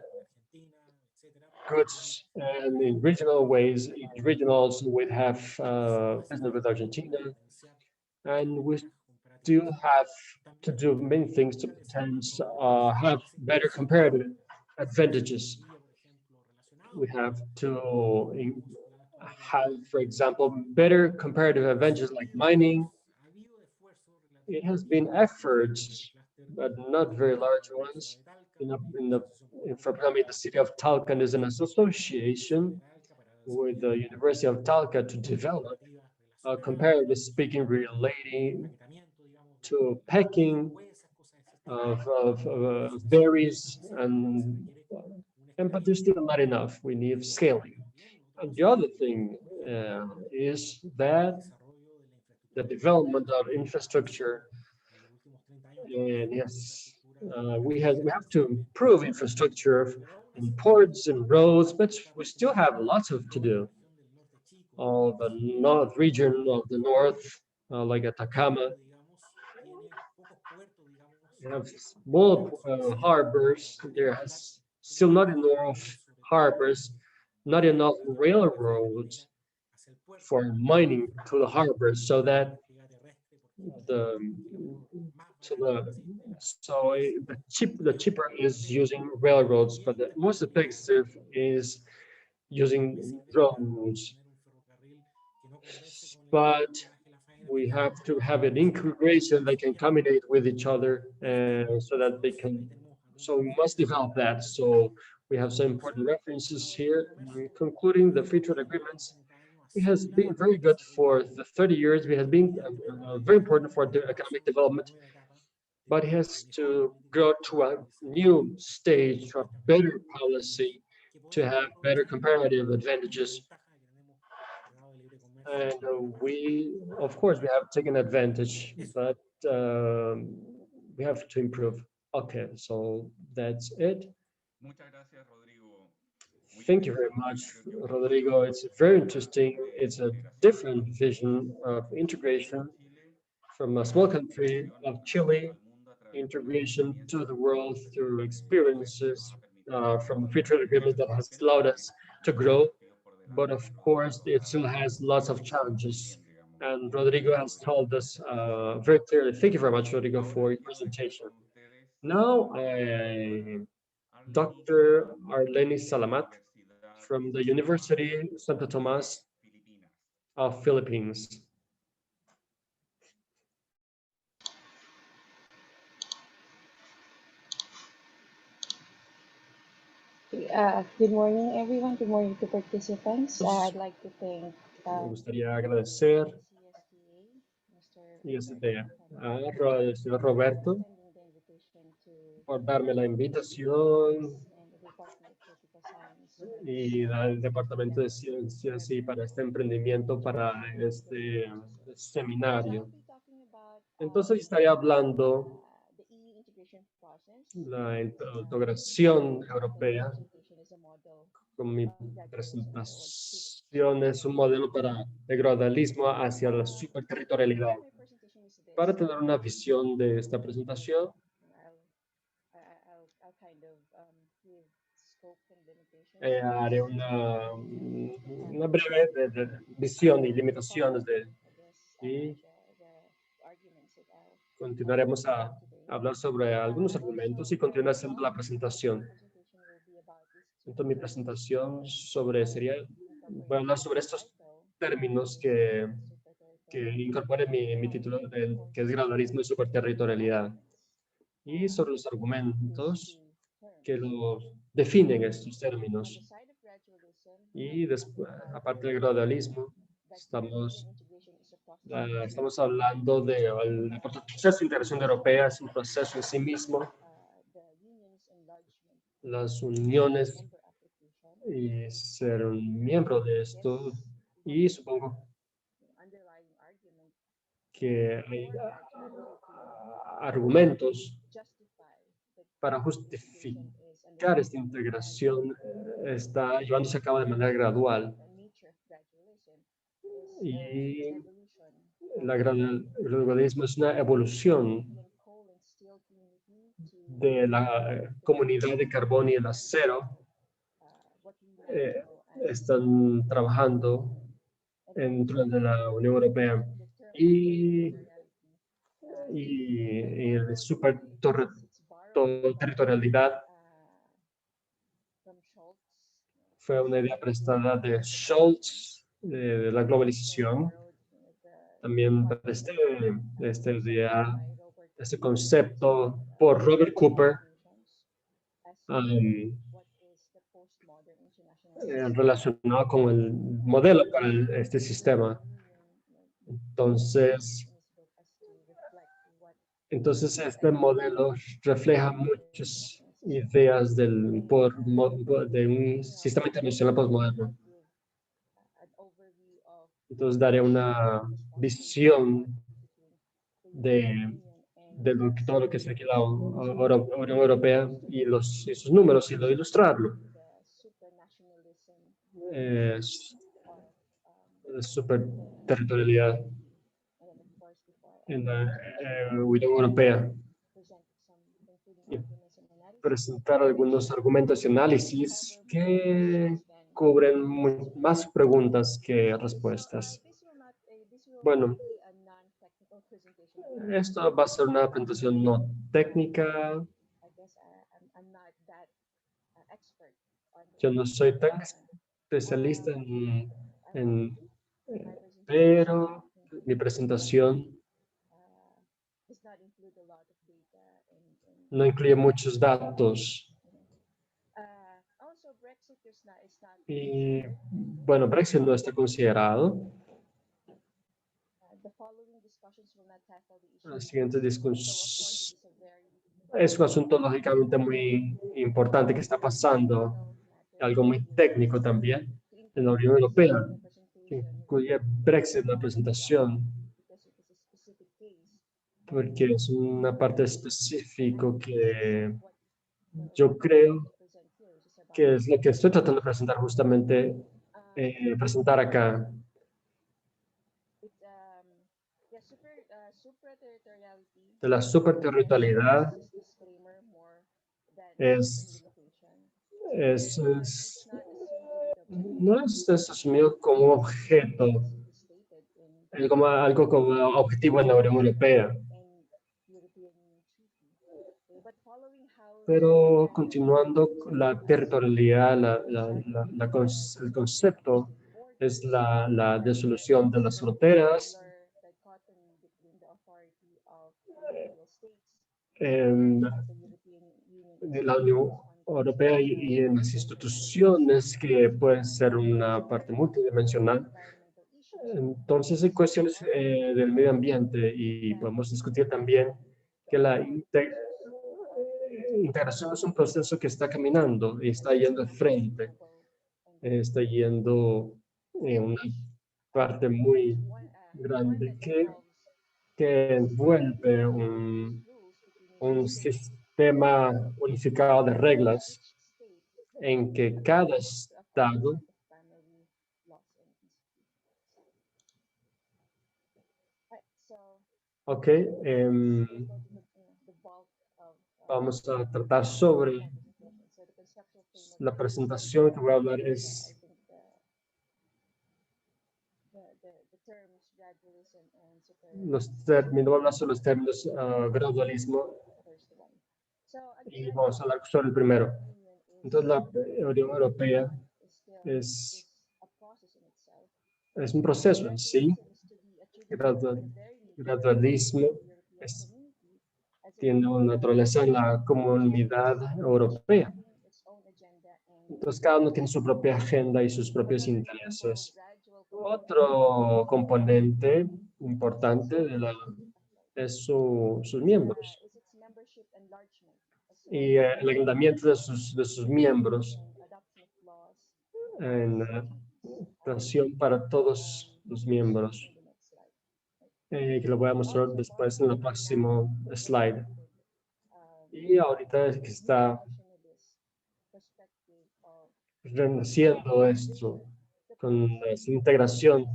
goods and in regional ways. In regionals, we have business with Argentina, and we still have to do many things to have better comparative advantages. We have to have, for example, better comparative advantages like mining. It has been efforts, but not very large ones. For example, the city of Talca is an association with the University of Talca to develop, comparatively speaking, relating to packing of berries but there's still not enough. We need scaling. And the other thing is that the development of infrastructure, and yes, we have to improve infrastructure in ports and roads, but we still have lots of to do. All the north region of the north, like Atacama, have small harbors. There has still not enough harbors, not enough railroads for mining to the harbors, so that the the cheaper is using railroads, but the most effective is using roads. But we have to have an integration that can combine with each other, so that they can. So we must develop that. So we have some important references here. Concluding the free trade agreements, it has been very good for the 30 years. It has been very important for the economic development, but it has to grow to a new stage, to a better policy, to have better comparative advantages. And of course, we have taken advantage, but we have to improve. Okay, so that's it. Thank you very much, Rodrigo. It's very interesting. It's a different vision of integration from a small country of Chile, integration to the world through experiences. from free trade agreements that has allowed us to grow, but of course it still has lots of challenges. And Rodrigo has told us very clearly. Thank you very much, Rodrigo, for your presentation. Now, Dr. Arleni Salamat from the University Santo Tomas of Philippines. Good morning, everyone. Good morning to participants. I'd like to thank Me gustaría agradecer al señor Roberto por darme la invitación y al Departamento de Ciencias y para este emprendimiento, para este seminario. Entonces estaría hablando la integración europea. Con mi presentación es un modelo para el gradualismo hacia la superterritorialidad. Para tener una visión de esta presentación, haré una breve visión y limitaciones y continuaremos a hablar sobre algunos argumentos y continuar haciendo la presentación. Entonces, mi presentación voy a hablar sobre estos términos que incorpore mi título, que es gradualismo y superterritorialidad, y sobre los argumentos que lo definen estos términos. Y después, aparte del gradualismo, estamos hablando del proceso de integración europea. Es un proceso en sí mismo. Las uniones y ser un miembro de esto, y supongo que hay argumentos para justificar esta integración está llevándose a cabo de manera gradual. Y el gradualismo es una evolución de la comunidad de carbón y el acero. Están trabajando dentro de la Unión Europea y el superterritorialidad fue una idea prestada de Schultz, de la globalización. También presté este concepto por Robert Cooper, relacionado con el modelo para este sistema. Entonces este modelo refleja muchas ideas de un sistema internacional postmoderno. Entonces daré una visión de todo lo que es aquí la Unión Europea y sus números, y ilustrarlo. Superterritorialidad en la Unión Europea. Y presentar algunos argumentos y análisis que cubren más preguntas que respuestas. Bueno, esto va a ser una presentación no técnica. Yo no soy tan especialista pero mi presentación no incluye muchos datos. Y bueno, Brexit no está considerado. La siguiente discusión es un asunto lógicamente muy importante que está pasando, algo muy técnico también en la Unión Europea, que incluye Brexit en la presentación, porque es una parte específica que yo creo que es lo que estoy tratando de presentar justamente, presentar acá. De la superterritorialidad es no es asumido como objeto, como algo como objetivo en la Unión Europea. Pero continuando la territorialidad, el concepto es la disolución de las fronteras en la Unión Europea y en las instituciones que pueden ser una parte multidimensional. Entonces hay cuestiones del medio ambiente y podemos discutir también que la integración es un proceso que está caminando y está yendo de frente, está yendo en una parte muy grande que envuelve un sistema unificado de reglas en que cada estado ok, vamos a tratar sobre la presentación que voy a hablar es los términos, hablar sobre los términos gradualismo y vamos a hablar sobre el primero. Entonces la Unión Europea es un proceso en sí. Gradualismo tiene una naturaleza en la comunidad europea. Entonces, cada uno tiene su propia agenda y sus propios intereses. Otro componente importante es sus miembros y el agrandamiento de sus miembros en relación para todos los miembros. Que lo voy a mostrar después en el próximo slide. Y ahorita es que está renaciendo esto con la integración.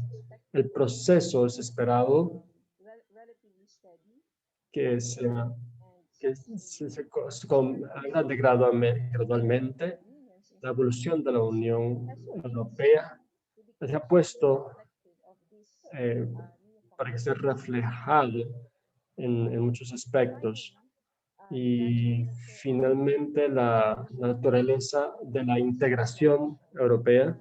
El proceso es esperado que se agrande gradualmente. La evolución de la Unión Europea se ha puesto para que sea reflejado en muchos aspectos. Y finalmente la naturaleza de la integración europea.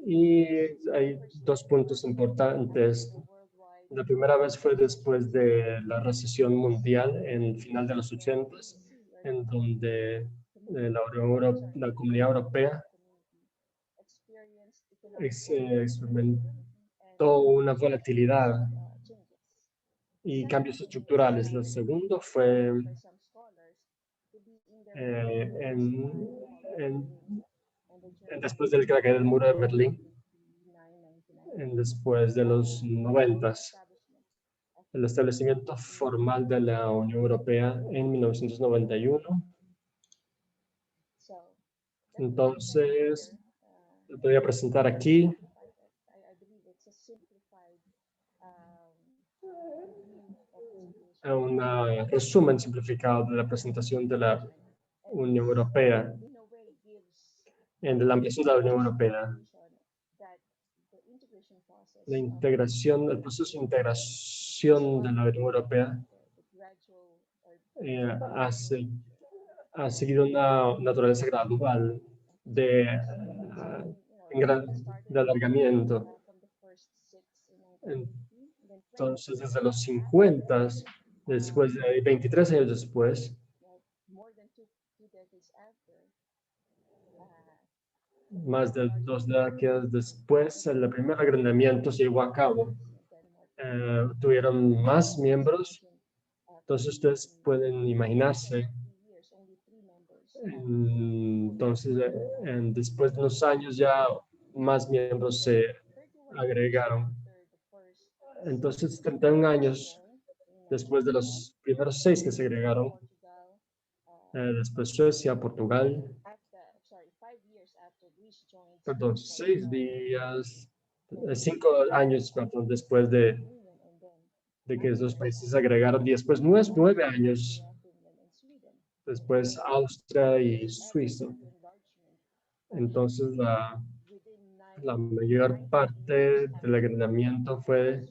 Y hay dos puntos importantes. La primera vez fue después de la recesión mundial en el final de los 80, en donde la Comunidad Europea experimentó una volatilidad y cambios estructurales. Lo segundo fue después del caída del muro de Berlín, después de los 90, el establecimiento formal de la Unión Europea en 1991. Entonces, lo voy a presentar aquí. Un resumen simplificado de la presentación de la Unión Europea, en la ampliación de la Unión Europea. La integración, el proceso de integración de la Unión Europea ha seguido una naturaleza gradual de alargamiento. Entonces, desde los 50, después de 23 años después, más de 2 décadas después, el primer agrandamiento se llevó a cabo. Tuvieron más miembros. Entonces, ustedes pueden imaginarse. Entonces, después de unos años ya más miembros se agregaron. Entonces, 31 años después de los primeros 6 que se agregaron, después Suecia, Portugal, perdón, 5 años perdón, después de que esos países se agregaron, y después 9 años después Austria y Suiza. Entonces, la mayor parte del agregamiento fue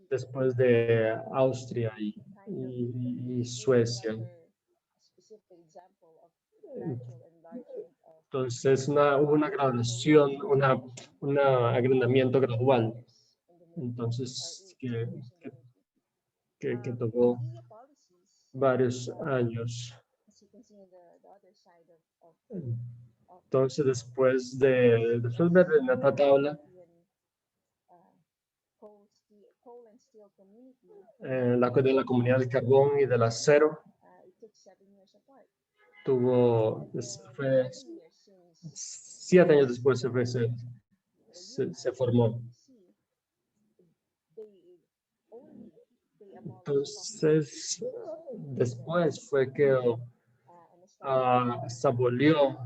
después de Austria y Suecia. Entonces, hubo una graduación, un agrandamiento gradual. Entonces, que tomó varios años. Entonces, después de ver en esta tabla, de la comunidad del carbón y del acero fue 7 años después se formó. Entonces, después fue que se abolió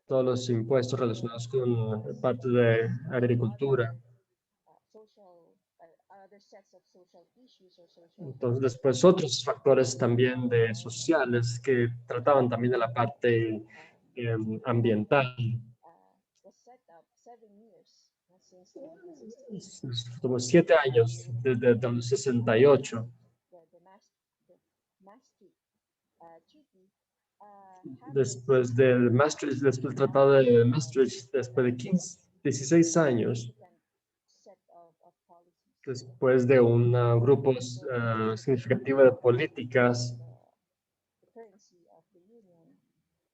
todos los impuestos relacionados con parte de agricultura. Entonces, después otros factores también sociales que trataban también de la parte ambiental. Como 7 años, desde el 68. Después del Maastricht, después del Tratado de Maastricht, después de 16 años, después de un grupo significativo de políticas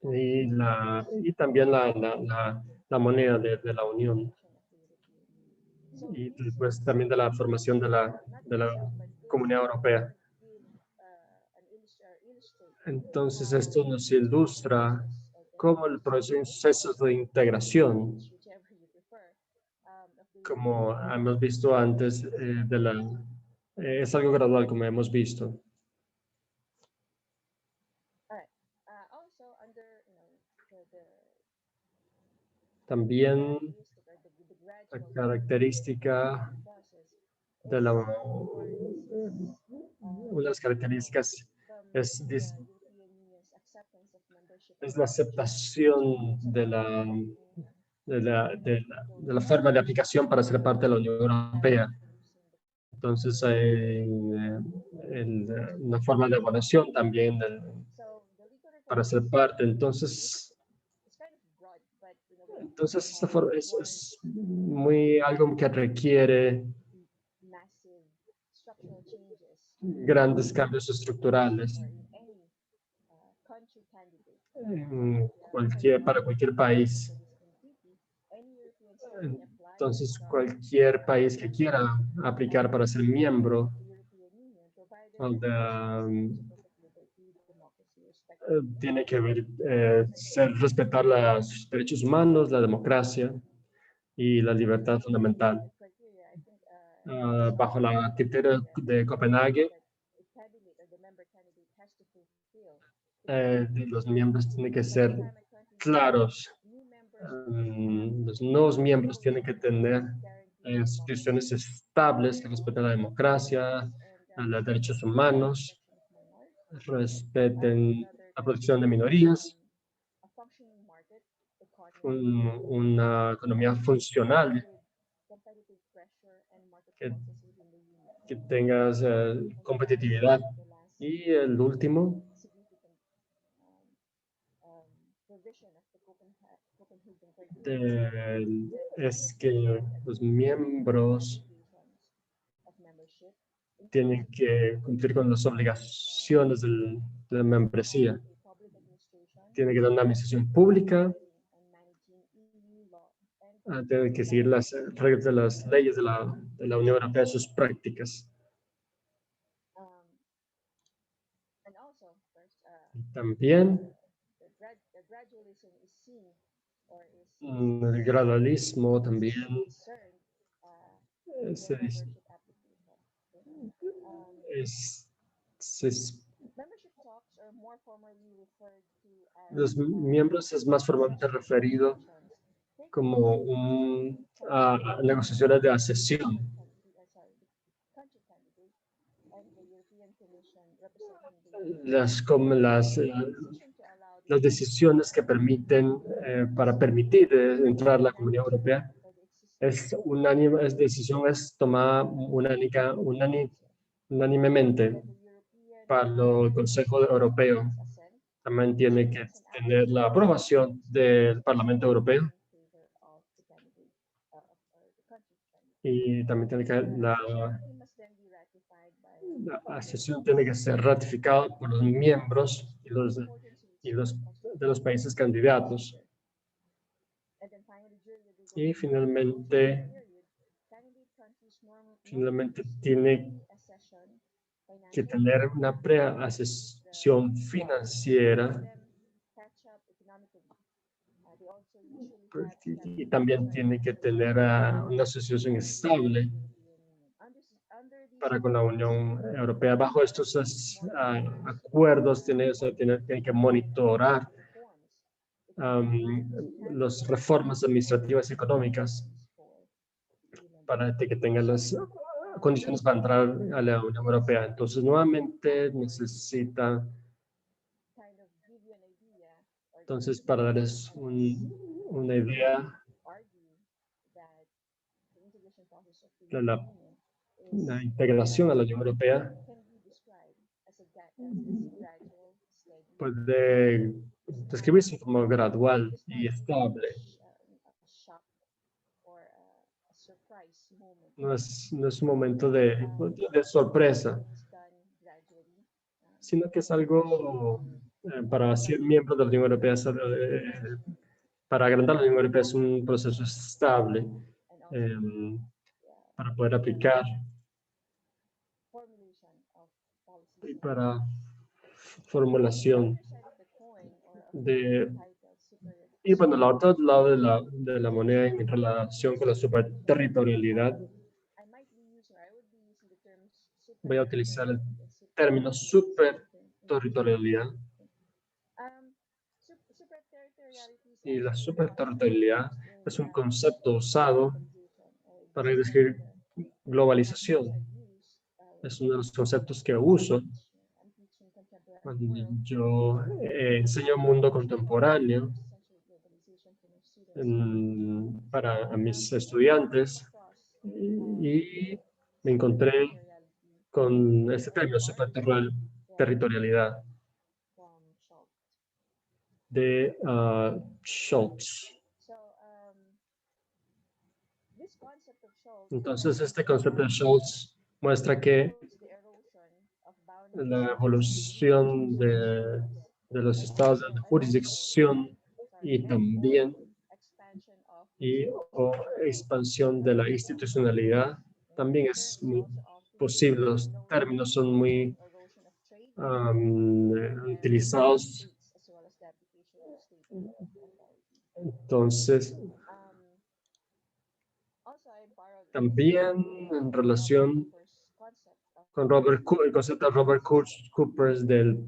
y también la moneda de la Unión, y después también de la formación de la Comunidad Europea. Entonces, esto nos ilustra cómo el proceso de integración, como hemos visto antes, es algo gradual, como hemos visto. También la característica de unas características es la aceptación de la forma de aplicación para ser parte de la Unión Europea. Entonces, hay una forma de evaluación también para ser parte. Entonces esta forma es algo que requiere grandes cambios estructurales para cualquier país. Entonces, cualquier país que quiera aplicar para ser miembro tiene que respetar los derechos humanos, la democracia y la libertad fundamental. Bajo la criterio de Copenhague, los miembros tienen que ser claros. Los nuevos miembros tienen que tener instituciones estables que respeten la democracia, los derechos humanos, respeten la protección de minorías, una economía funcional, que tenga competitividad. Y el último es que los miembros tienen que cumplir con las obligaciones de la membresía. Tienen que dar una administración pública, tienen que seguir las reglas de las leyes de la Unión Europea, sus prácticas. También el gradualismo también los miembros es más formalmente referido como a negociaciones de accesión. como las decisiones que permiten, para permitir entrar a la Comunidad Europea, es unánime, es tomada unánimemente para el Consejo Europeo. También tiene que tener la aprobación del Parlamento Europeo y también tiene que la sesión tiene que ser ratificada por los miembros y los de los países candidatos. Y finalmente tiene que tener una preasesión financiera y también tiene que tener una asociación estable para con la Unión Europea. Bajo estos acuerdos tiene que monitorar las reformas administrativas y económicas para que tengan las condiciones para entrar a la Unión Europea. Entonces, nuevamente necesita, entonces, para darles una idea de la integración a la Unión Europea, puede describirse como gradual y estable. No es un momento de sorpresa, sino que es algo para ser miembro de la Unión Europea, para agrandar la Unión Europea es un proceso estable para poder aplicar y para formulación y bueno, el otro lado de la moneda en relación con la superterritorialidad, voy a utilizar el término superterritorialidad. Y la superterritorialidad es un concepto usado para describir globalización. Es uno de los conceptos que uso cuando yo enseño mundo contemporáneo para mis estudiantes y me encontré con este término superterritorialidad de Schultz. Entonces, este concepto de Schultz muestra que la evolución de los estados de jurisdicción y también o expansión de la institucionalidad también es muy posible. Los términos son muy utilizados. Entonces, también en relación con el concepto de Robert Cooper del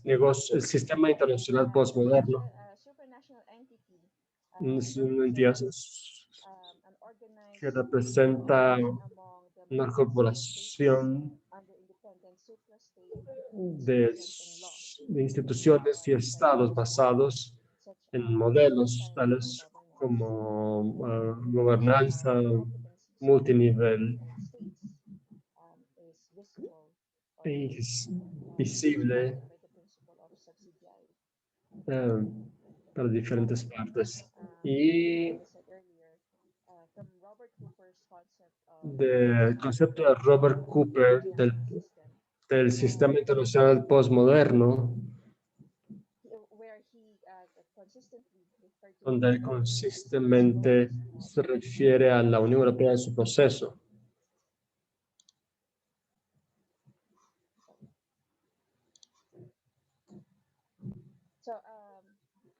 negocio, el sistema internacional postmoderno. Es una entidad que representa una corporación de instituciones y estados basados en modelos tales como gobernanza multinivel. Y es visible para diferentes partes. Y del concepto de Robert Cooper del sistema internacional postmoderno, donde él consistentemente se refiere a la Unión Europea en su proceso.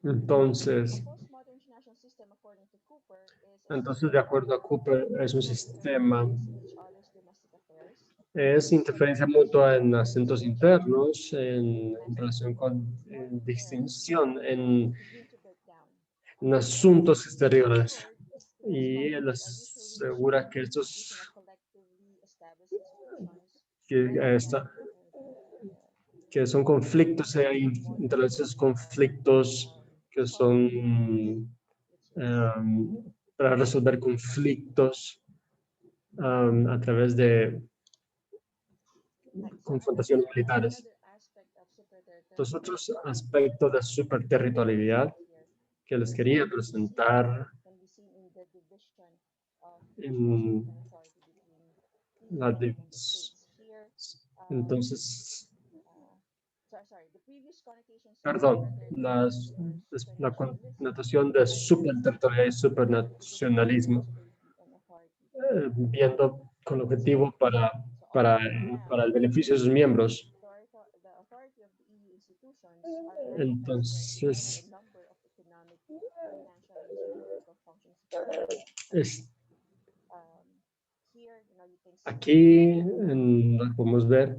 Entonces, de acuerdo a Cooper, es un sistema, es interferencia mutua en asuntos internos, en relación con distinción en asuntos exteriores. Y él asegura que que son conflictos, hay entre esos conflictos que son para resolver conflictos a través de confrontaciones militares. Los otros aspectos de superterritorialidad que les quería presentar en la entonces, perdón, la connotación de superterritorialidad y supernacionalismo, viendo con objetivo para el beneficio de sus miembros. Entonces, aquí podemos ver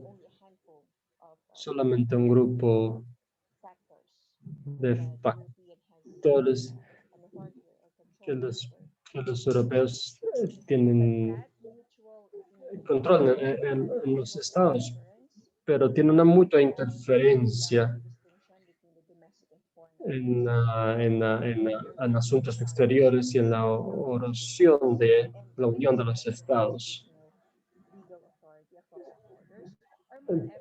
solamente un grupo de factores que los europeos tienen control en los estados, pero tiene una mutua interferencia en asuntos exteriores y en la erosión de la unión de los estados.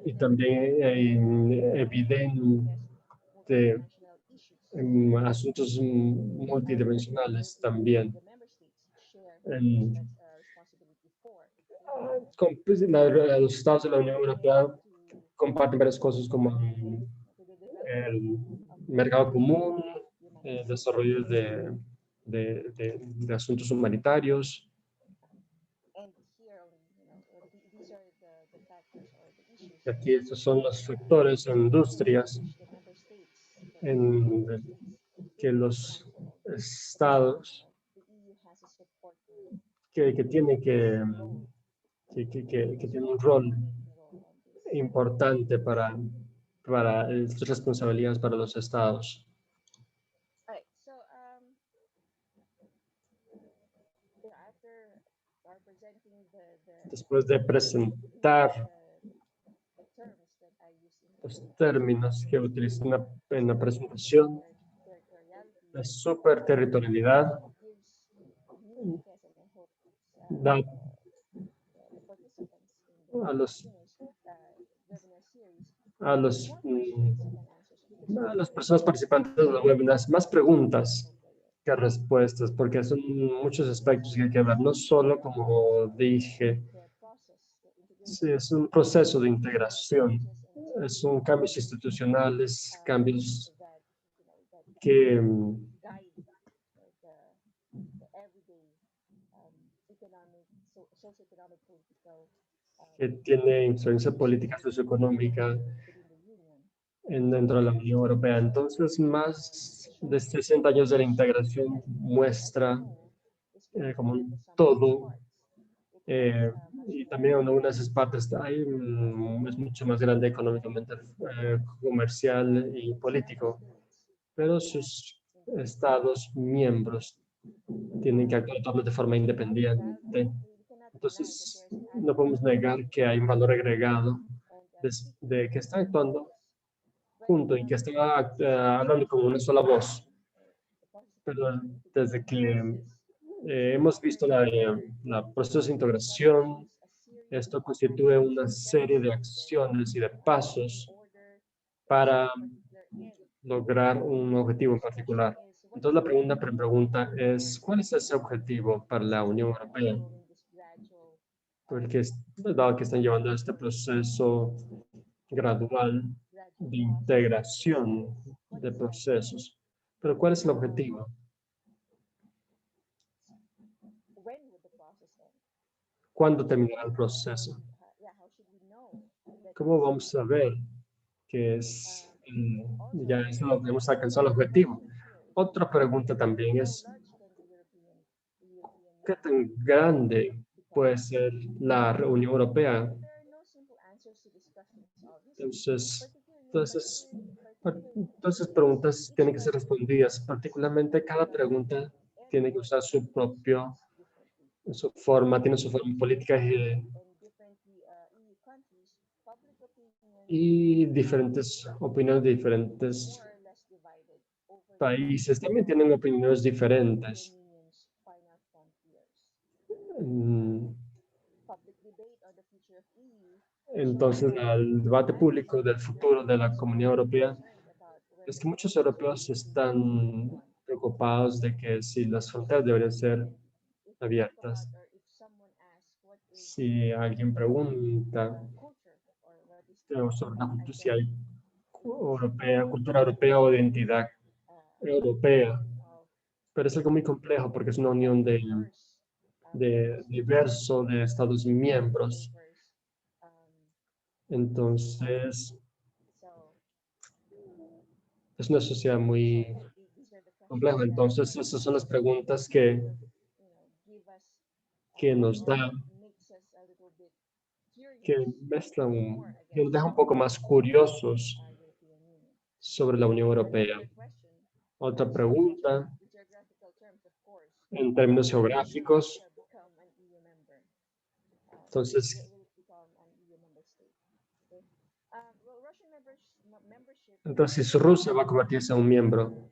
Y también evidente en asuntos multidimensionales también. Los estados de la Unión Europea comparten varias cosas como el mercado común, el desarrollo de asuntos humanitarios. Y aquí estos son los factores o industrias en que los estados que tienen un rol importante para estas responsabilidades para los estados. Después de presentar los términos que utilicé en la presentación, la superterritorialidad da a las personas participantes de los webinars más preguntas que respuestas, porque son muchos aspectos que hay que ver, no solo, como dije, sí, es un proceso de integración, son cambios institucionales, cambios que tiene influencia política socioeconómica dentro de la Unión Europea. Entonces, más de 60 años de la integración muestra como un todo, y también en algunas partes es mucho más grande económicamente, comercial y político, pero sus estados miembros tienen que actuar de forma independiente. Entonces, no podemos negar que hay un valor agregado de que están actuando juntos y que están hablando con una sola voz. Pero desde que hemos visto la proceso de integración, esto constituye una serie de acciones y de pasos para lograr un objetivo en particular. Entonces, la pregunta es, ¿cuál es ese objetivo para la Unión Europea? Porque dado que están llevando este proceso gradual de integración de procesos. Pero ¿cuál es el objetivo? ¿Cuándo terminará el proceso? ¿Cómo vamos a ver que ya hemos alcanzado el objetivo? Otra pregunta también es, ¿qué tan grande puede ser la Unión Europea? Entonces, preguntas tienen que ser respondidas. Particularmente, cada pregunta tiene que usar su forma, tiene su forma política y diferentes opiniones de diferentes países también tienen opiniones diferentes. Entonces, el debate público del futuro de la Comunidad Europea es que muchos europeos están preocupados de que si las fronteras deberían ser abiertas. Si alguien pregunta sobre la cultura, si hay cultura europea o identidad europea, pero es algo muy complejo porque es una unión de diversos de Estados miembros. Entonces, es una sociedad muy compleja. Entonces, esas son las preguntas que nos da, que mezclan, que nos dejan un poco más curiosos sobre la Unión Europea. Otra pregunta, en términos geográficos. Entonces, si Rusia va a convertirse en un miembro.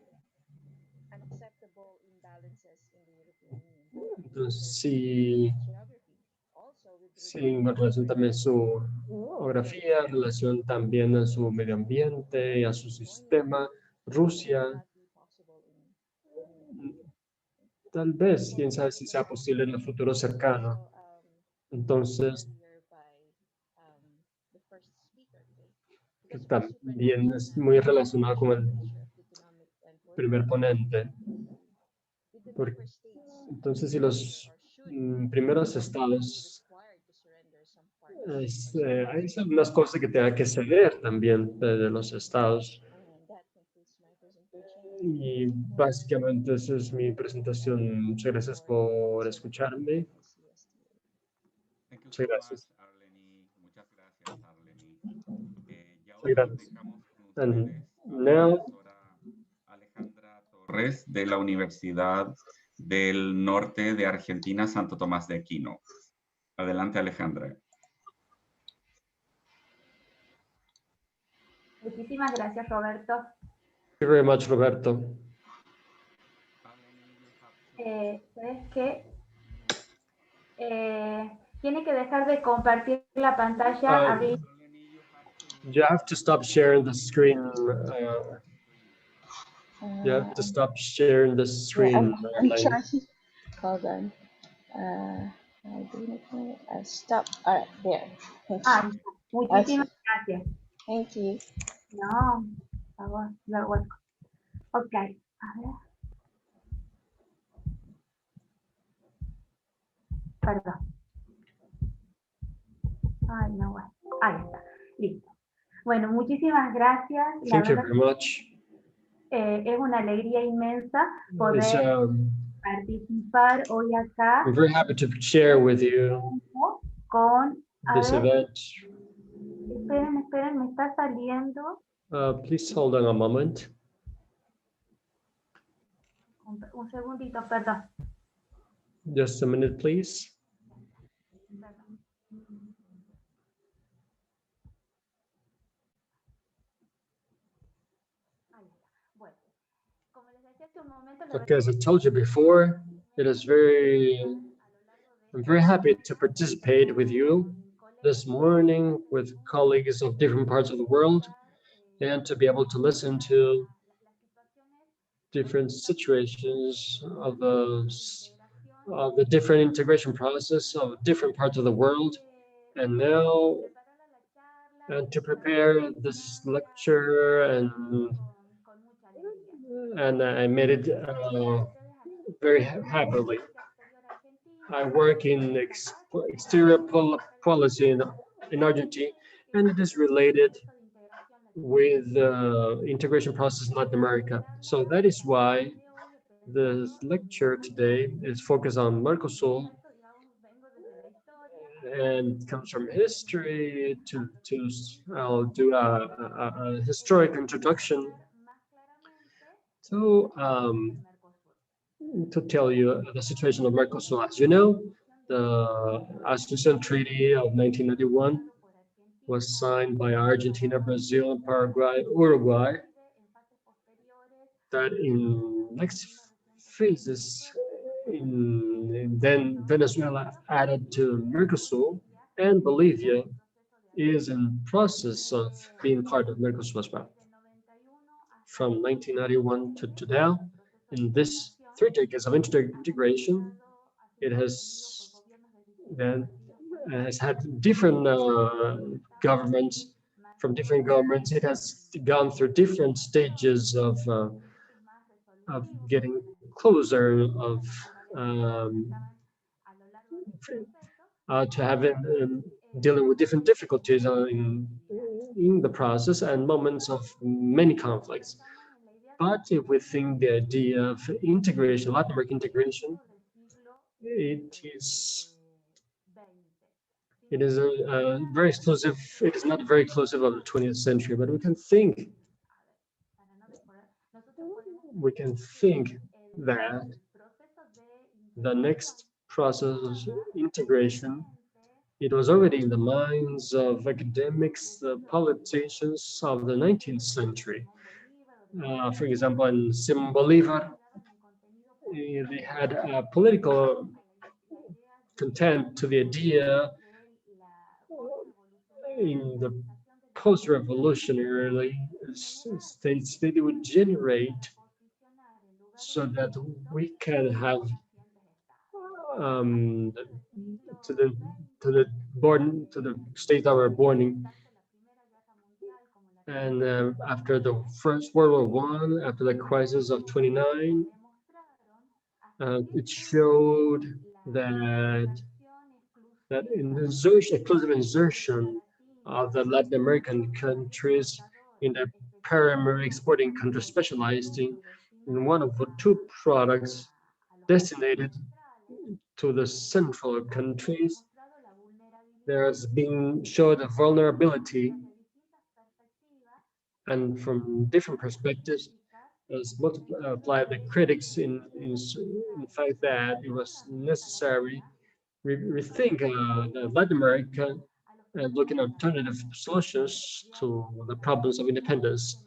Entonces, si en relación también a su geografía, en relación también a su medio ambiente y a su sistema, Rusia, tal vez, quién sabe si sea posible en el futuro cercano. Entonces, que también es muy relacionado con el primer ponente. Entonces, si los primeros estados, hay algunas cosas que tengan que ceder también de los estados. Y básicamente esa es mi presentación. Muchas gracias por escucharme. Muchas gracias. Muchas gracias, Arleni. Y Muchas ahora gracias. dejamos con And ustedes a la now, profesora Alejandra Torres de la Universidad del Norte de Argentina, Santo Tomás de Aquino. Adelante, Alejandra. Muchísimas gracias, Roberto. thank you very much, Roberto. ¿Sabes qué? Tiene que dejar de compartir la pantalla. You have to stop sharing the screen. You have to stop sharing the screen. Yeah, I'm trying. Hold on. Stop. All right, there. Muchísimas gracias. Thank you. No, por favor, luego. Ok, a ver. Perdón. Ay, no, bueno. Ahí está. Listo. Bueno, muchísimas gracias. Thank you very much. Es una alegría inmensa poder participar hoy acá. I'm very happy to share with you con this event. Esperen, me está saliendo. Please hold on a moment. Un segundito, perdón. Just a minute, please. Okay, as I told you before, I'm very happy to participate with you this morning with colleagues of different parts of the world and to be able to listen to different situations of the different integration process of different parts of the world. And now, and to prepare this lecture, and I made it very happily. I work in exterior policy in Argentina, and it is related with the integration process in Latin America. So that is why the lecture today is focused on Mercosur and comes from history I'll do a historic introduction to tell you the situation of Mercosur. As you know, the Association Treaty of 1991 was signed by Argentina, Brazil, Paraguay, Uruguay, that in next phases, then Venezuela added to Mercosur, and Bolivia is in process of being part of Mercosur as well. From 1991 to now, in this 3 decades of integration, it has then had different governments. From different governments, it has gone through different stages of getting closer, of to having dealing with different difficulties in the process and moments of many conflicts. But if we think the idea of integration, Latin American integration, it is a very exclusive. It is not very exclusive of the 20th century, but we can think that the next process of integration, it was already in the minds of academics, politicians of the 19th century. For example, in Simon Bolivar, they had a political content to the idea in the post-revolutionary states that it would generate so that we can have to the state that we're born in. And after the First World War I, after the crisis of 29, it showed that exclusive insertion of the Latin American countries in the primary exporting countries specialized in one of the 2 products designated to the central countries. There's been showed a vulnerability, and from different perspectives, as multiplied the critics in fact that it was necessary rethink Latin America and looking at alternative solutions to the problems of independence.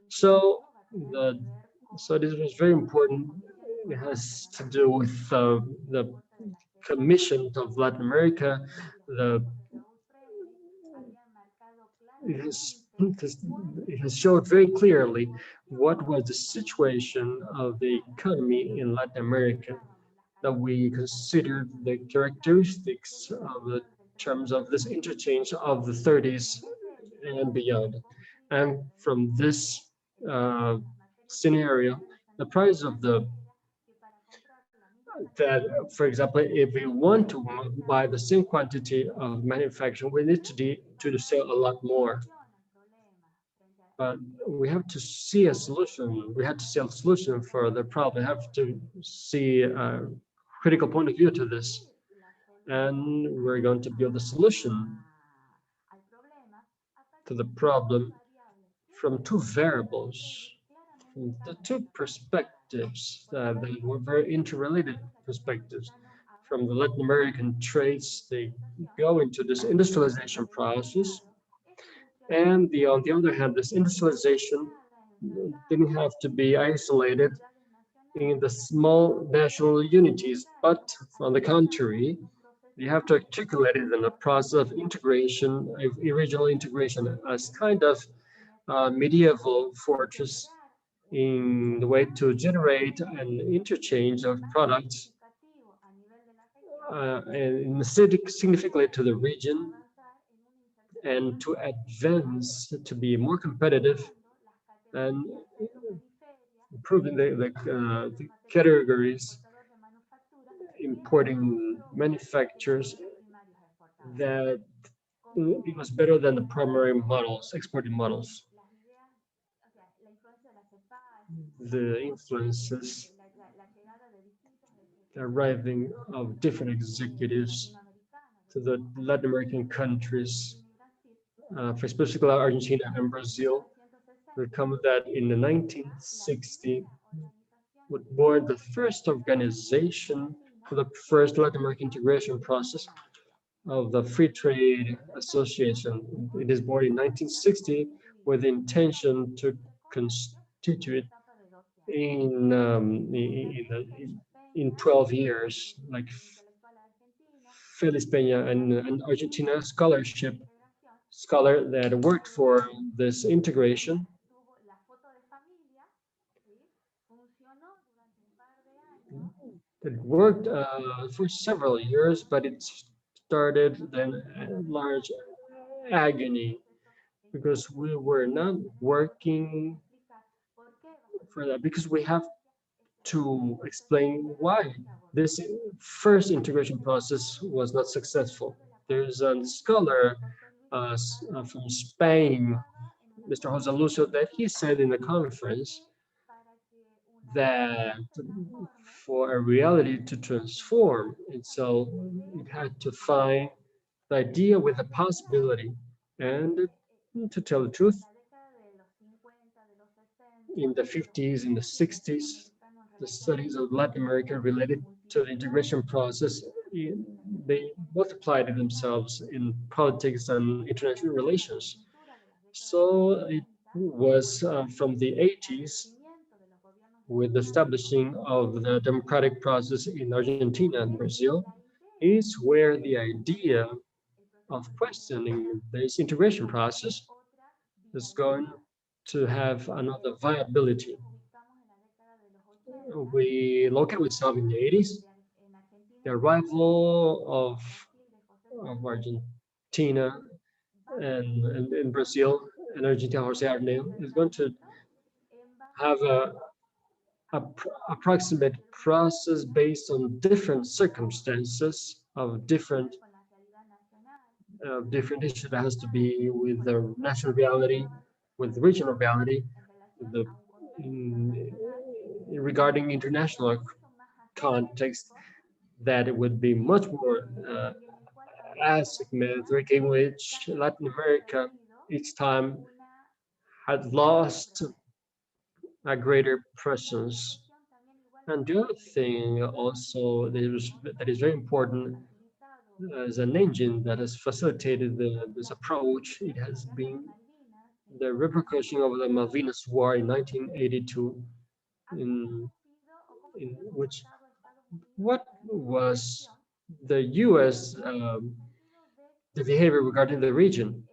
So this was very important. It has to do with the Commission of Latin America. It has showed very clearly what was the situation of the economy in Latin America, that we considered the characteristics of the terms of this interchange of the 30s and beyond. And from this scenario, the price of for example, if we want to buy the same quantity of manufacturing, we need to sell a lot more. But we have to see a solution. We have to see a solution for the problem. We have to see a critical point of view to this. And we're going to build a solution to the problem from 2 variables, from the 2 perspectives that were very interrelated perspectives. From the Latin American traits, they go into this industrialization process. And on the other hand, this industrialization didn't have to be isolated in the small national unities, but on the contrary, you have to articulate it in the process of integration, regional integration, as kind of medieval fortress in the way to generate an interchange of products and significantly to the region, and to advance to be more competitive and improving the categories, importing manufacturers that it was better than the primary models, exporting models. The influences, the arriving of different executives to the Latin American countries, for especially Argentina and Brazil, will come that in the 1960 would born the first organization for the first Latin American integration process, of the Free Trade Association. It is born in 1960 with the intention to constitute in 12 years, like Feliz Peña, an Argentina scholar that worked for this integration. It worked for several years, but it started then a large agony because we were not working for that, because we have to explain why this first integration process was not successful. There's a scholar from Spain, Mr. Jose Lucio, that he said in the conference that for a reality to transform itself, it had to find the idea with the possibility. And to tell the truth, in the 50s, in the 60s, the studies of Latin America related to the integration process, they multiplied themselves in politics and international relations. So it was from the 80s, with the establishing of the democratic process in Argentina and Brazil, is where the idea of questioning this integration process is going to have another viability. We locate ourselves in the 80s. The arrival of Argentina and in Brazil and Argentina, Jose Arneo, is going to have a approximate process based on different circumstances of different issues that has to be with the national reality, with regional reality, the regarding international context, that it would be much more asymmetric, in which Latin America each time had lost a greater presence. And the other thing also that is very important as an engine that has facilitated this approach, it has been the repercussion of the Malvinas War in 1982, in which what was the U.S. The behavior regarding the region.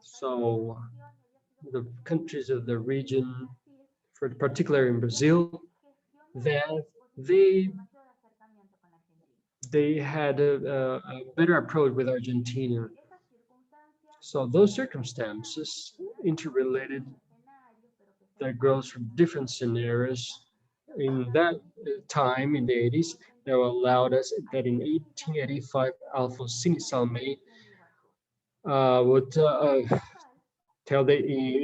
So the countries of the region, for particular in Brazil, that they had a better approach with Argentina. So those circumstances interrelated that grows from different scenarios in that time in the 80s that allowed us that in 1885 Alfonsini Salme would tell the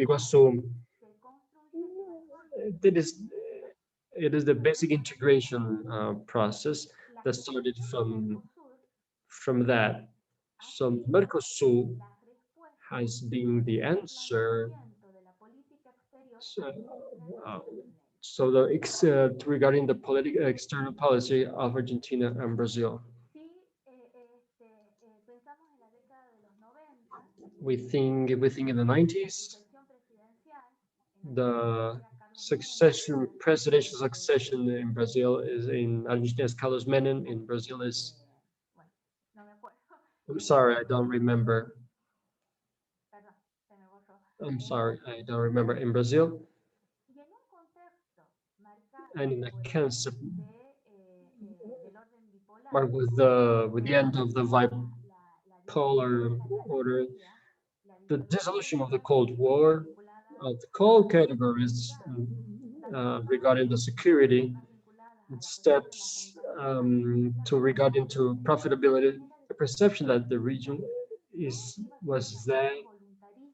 Iguazu that it is the basic integration process that started from that. So Mercosur has been the answer. So regarding the external policy of Argentina and Brazil. We think in the 90s, the presidential succession in Brazil is in Argentina is Carlos Menem, in Brazil is, I'm sorry, I don't remember. I'm sorry, I don't remember. In Brazil, and in the concept marked with the end of the bipolar order, the dissolution of the Cold War, of the core categories regarding the security, steps to regarding to profitability, the perception that the region was that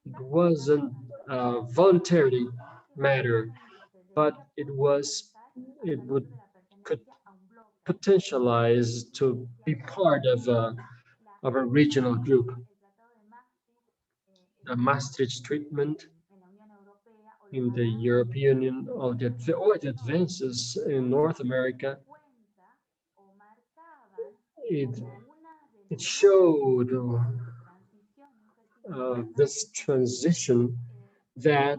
it wasn't a voluntary matter, but it could potentialize to be part of a regional group. The Maastricht treatment in the European Union, or the advances in North America it it showed this transition that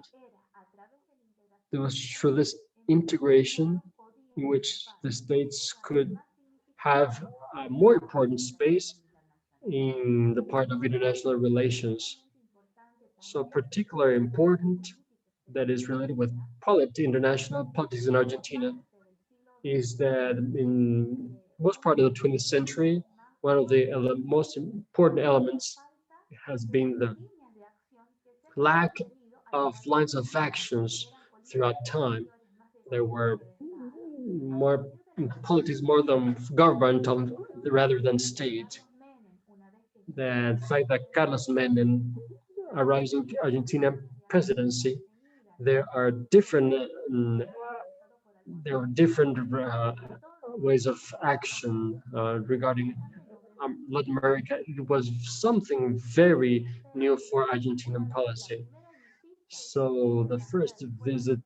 there was through this integration in which the states could have a more important space in the part of international relations. So particularly important that is related with international politics in Argentina is that in most part of the 20th century, one of the most important elements has been the lack of lines of actions throughout time. There were more politics more than governmental rather than state. The fact that Carlos Menem arrives in Argentina presidency, there are different ways of action regarding Latin America. It was something very new for Argentinian policy. So the first visit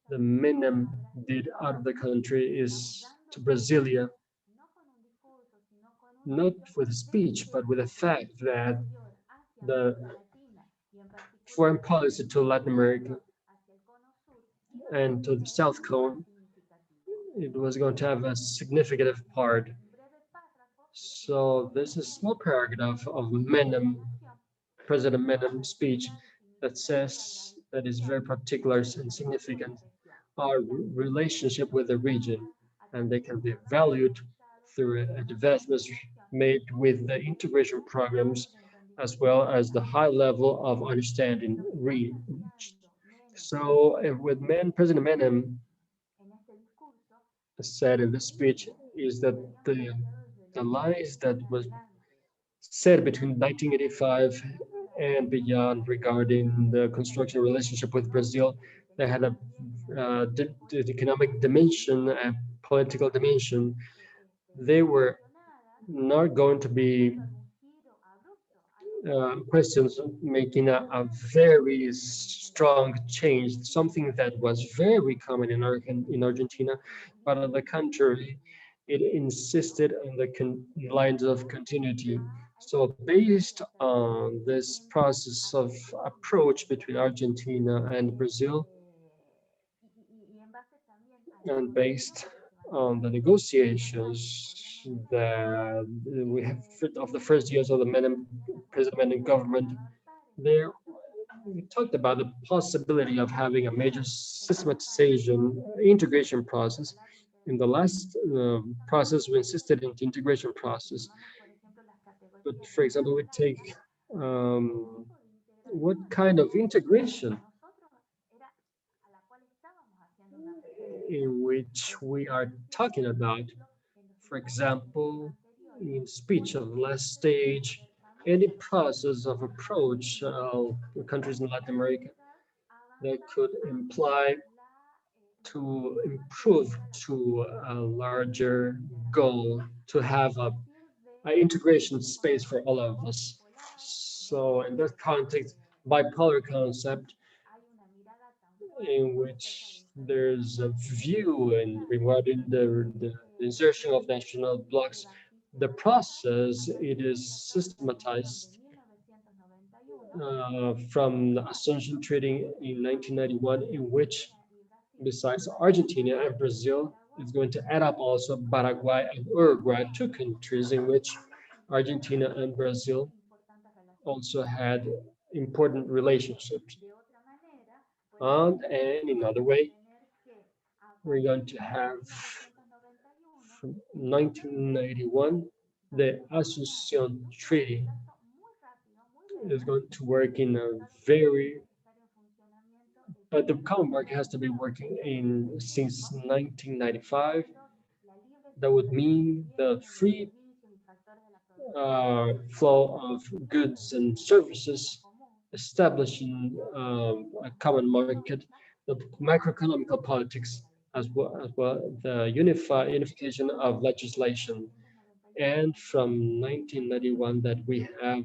the Menem did out of the country is to Brasilia, not with a speech, but with the fact that the foreign policy to Latin America and to the South Cone, it was going to have a significant part. So there's a small paragraph of Menem, President Menem's speech that says that is very particular and significant our relationship with the region, and they can be valued through advancements made with the integration programs as well as the high level of understanding reached. So with President Menem said in the speech is that the lies that was said between 1985 and beyond regarding the construction relationship with Brazil, they had a the economic dimension and political dimension. They were not going to be questions making a very strong change, something that was very common in Argentina, but on the contrary, it insisted on the lines of continuity. So based on this process of approach between Argentina and Brazil, and based on the negotiations that we have of the first years of the President Menem government, there we talked about the possibility of having a major systematization integration process. In the last process, we insisted in the integration process. But for example, we take what kind of integration in which we are talking about. For example, in speech of last stage, any process of approach of countries in Latin America that could imply to improve to a larger goal, to have a integration space for all of us. So in that context, bipolar concept in which there's a view and regarding the insertion of national blocks, the process, it is systematized from the Assumption Treaty in 1991, in which besides Argentina and Brazil, it's going to add up also Paraguay and Uruguay, two countries in which Argentina and Brazil also had important relationships. And in another way, we're going to have from 1991, the Assumption Treaty is going to work in a very, but the common market has to be working in since 1995. That would mean the free flow of goods and services, establishing a common market, the macroeconomical politics, as well the unification of legislation. And from 1991 that we have,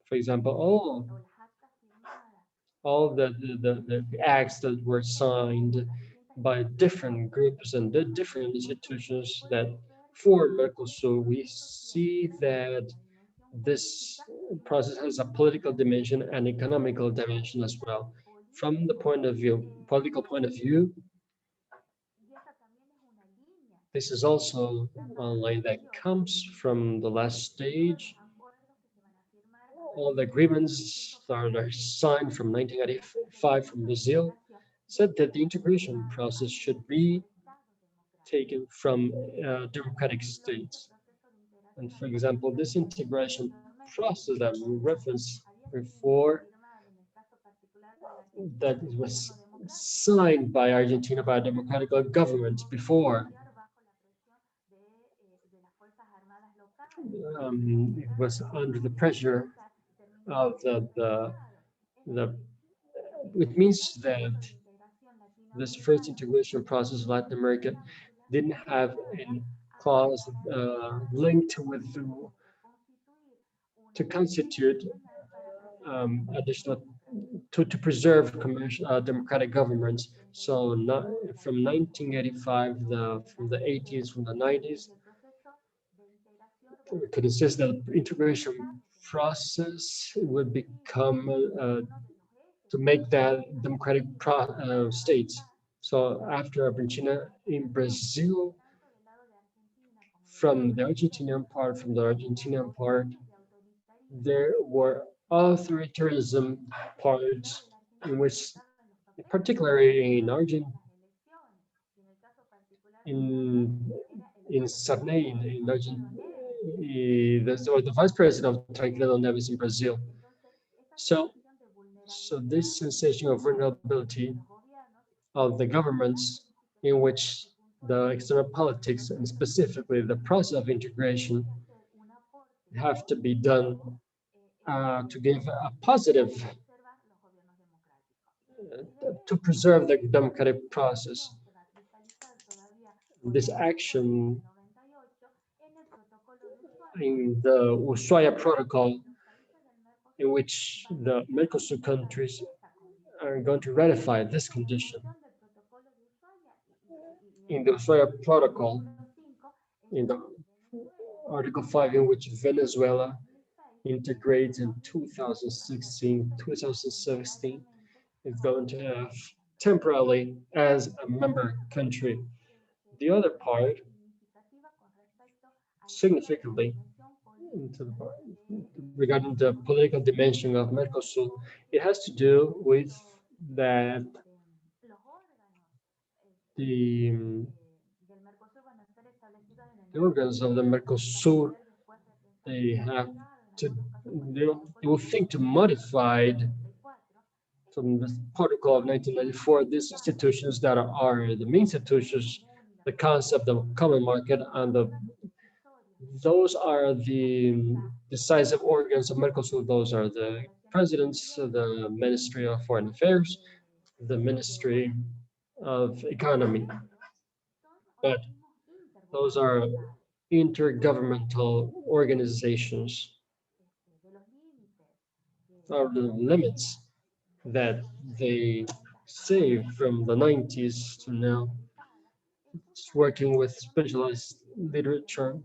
for example, all the acts that were signed by different groups and the different institutions that for Mercosur, we see that this process has a political dimension and economical dimension as well. From the political point of view, this is also a line that comes from the last stage. All the agreements that are signed from 1985 from Brazil said that the integration process should be taken from democratic states. And for example, this integration process that we referenced before, that was signed by Argentina by a democratic government before, it was under the pressure of it means that this first integration process in Latin America didn't have any clause linked with to constitute additional to preserve commercial democratic governments. So not, from 1985, from the 80s, from the 90s, we could insist that the integration process would become to make that democratic states. So after Argentina, in Brazil, from the Argentinian part, there were authoritarianism parts in which, particularly in Argentina, in Sarney, in Argentina, the vice president of Tancredo Neves in Brazil. So this sensation of vulnerability of the governments in which the external politics and specifically the process of integration have to be done to give a positive, to preserve the democratic process. This action in the Ushuaia Protocol, in which the Mercosur countries are going to ratify this condition. In the Ushuaia Protocol, in the Article 5, in which Venezuela integrates in 2016, is going to have temporarily as a member country. The other part, significantly, regarding the political dimension of Mercosur, it has to do with that the organs of the Mercosur, they will think to modify from the protocol of 1994, these institutions that are the main institutions, the concept of common market, and those are the decisive organs of Mercosur. Those are the presidents, the Ministry of Foreign Affairs, the Ministry of Economy. But those are intergovernmental organizations, are the limits that they say from the 90s to now. It's working with specialized literature.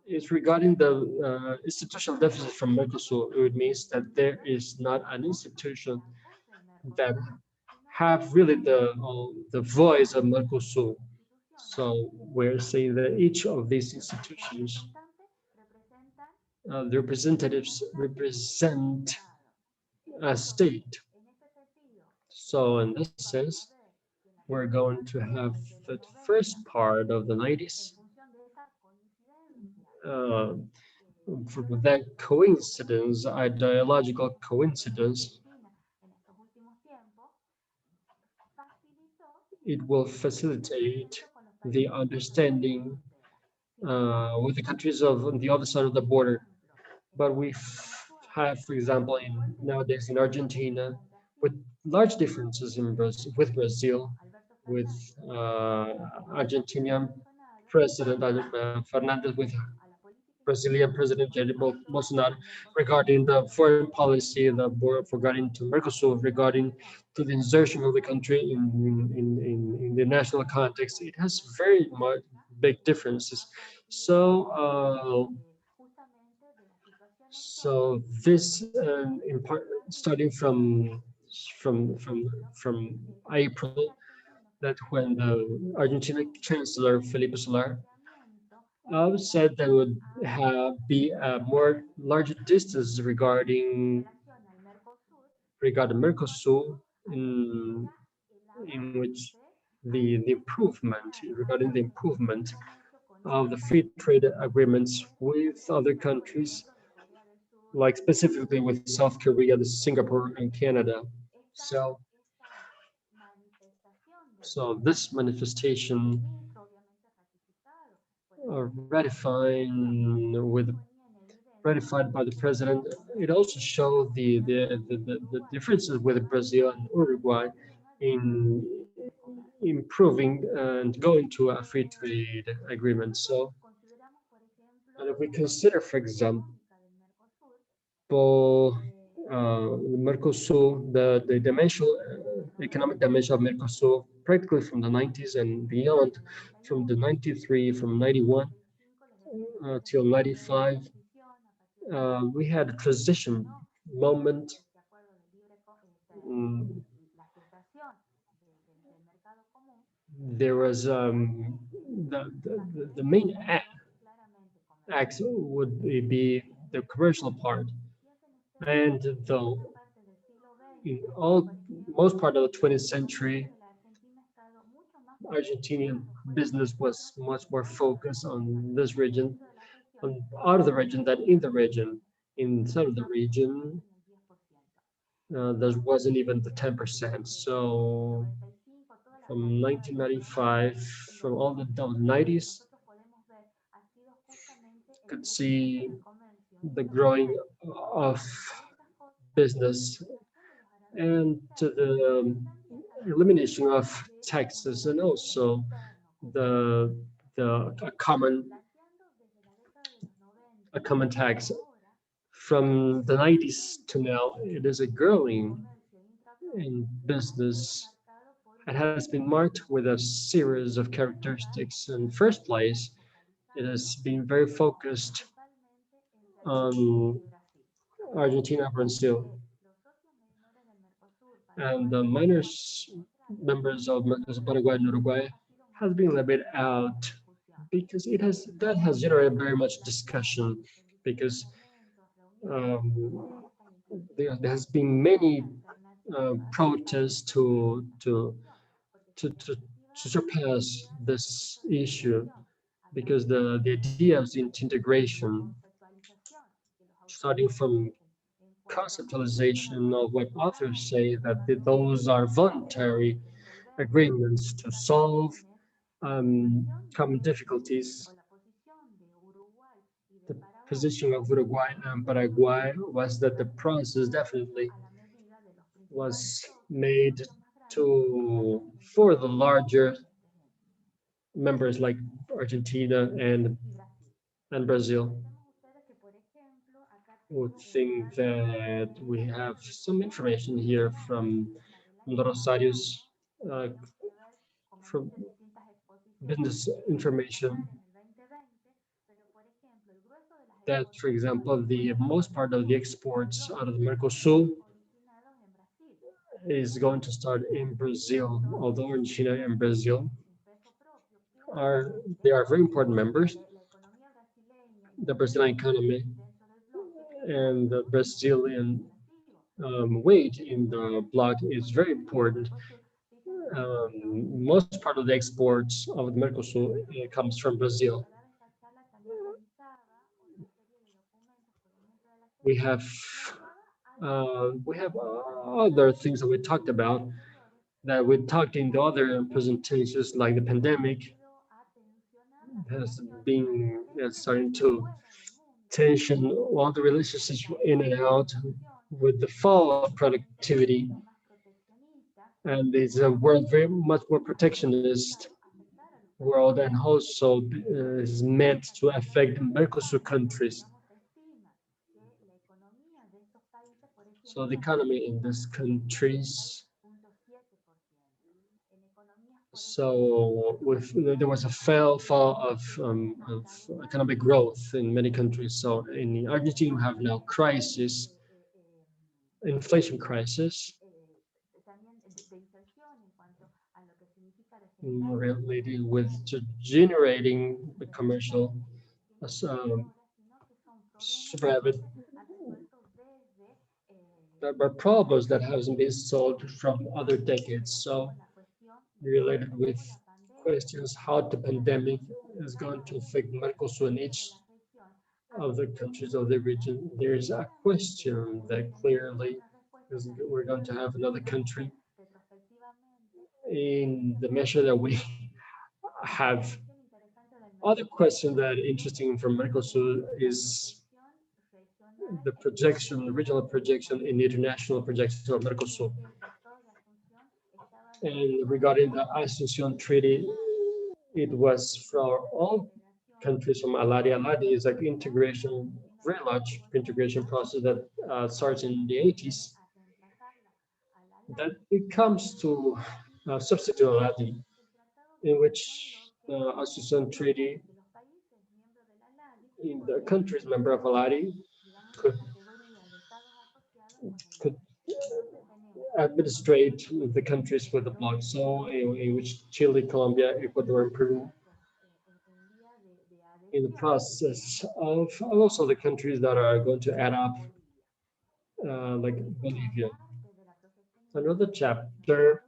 It's regarding the institutional deficit from Mercosur. It means that there is not an institution that have really the voice of Mercosur. So we're saying that each of these institutions, the representatives represent a state. So in this sense, we're going to have the first part of the 90s. For that coincidence, ideological coincidence, it will facilitate the understanding with the countries on the other side of the border. But we have, for example, nowadays in Argentina, with large differences with Brazil, with Argentinian President Fernandez, with Brazilian President Jair Bolsonaro, regarding the foreign policy, regarding to Mercosur, regarding to the insertion of the country in the national context. It has very much big differences. So, so this in part starting from April, that when the Argentine Chancellor Felipe Solar said there would be a more larger distance regarding Mercosur, in which the improvement regarding the improvement of the free trade agreements with other countries, like specifically with South Korea, Singapore, and Canada. So, so this manifestation ratified by the president. It also showed the differences with Brazil and Uruguay in improving and going to a free trade agreement. So, and if we consider, for example, Mercosur, the dimensional economic dimension of Mercosur, practically from the 90s and beyond, from the 93, from 91 till 95, we had a transition moment. There was the main act would be the commercial part, and though in most part of the 20th century, Argentinian business was much more focused on this region, out of the region than in the region. Inside of the region, there wasn't even the 10%. So from 1995, from all the 90s, could see the growing of business and to the elimination of taxes, and also the a common tax. From the 90s to now, it is a growing in business. It has been marked with a series of characteristics. In first place, it has been very focused on Argentina, Brazil, and the minors members of Mercosur, Paraguay, and Uruguay has been a little bit out because that has generated very much discussion, because there has been many protests to surpass this issue, because the idea of integration, starting from conceptualization of what authors say that those are voluntary agreements to solve common difficulties. The position of Uruguay and Paraguay was that the process definitely was made for the larger members like Argentina and Brazil. Would think that we have some information here from Rosario's from business information, that, for example, the most part of the exports out of the Mercosur is going to start in Brazil, although Argentina and Brazil are very important members. The Brazilian economy and the Brazilian weight in the bloc is very important. Most part of the exports of the Mercosur comes from Brazil. We have other things that we talked about, that we talked in the other presentations, like the pandemic has been starting to tension all the relationships in and out, with the fall of productivity, and it's a world very much more protectionist world, and also is meant to affect Mercosur countries. So the economy in these countries So there was a fall of economic growth in many countries. So in Argentina, we have now crisis, inflation crisis, related with generating the commercial private problems that hasn't been solved from other decades. So related with questions how the pandemic is going to affect Mercosur in each of the countries of the region. There's a question that clearly is we're going to have another country in the measure that we have. Other question that interesting from Mercosur is the projection, the regional projection in the international projection of Mercosur. And regarding the Asunción Treaty, it was for all countries from ALADI. ALADI is like integration, very large integration process that starts in the 80s. That it comes to substitute ALADI, in which the Asunción Treaty in the countries member of ALADI could administrate the countries with the bloc. So in which Chile, Colombia, Ecuador, and Peru in the process of also the countries that are going to add up, like Bolivia. Another chapter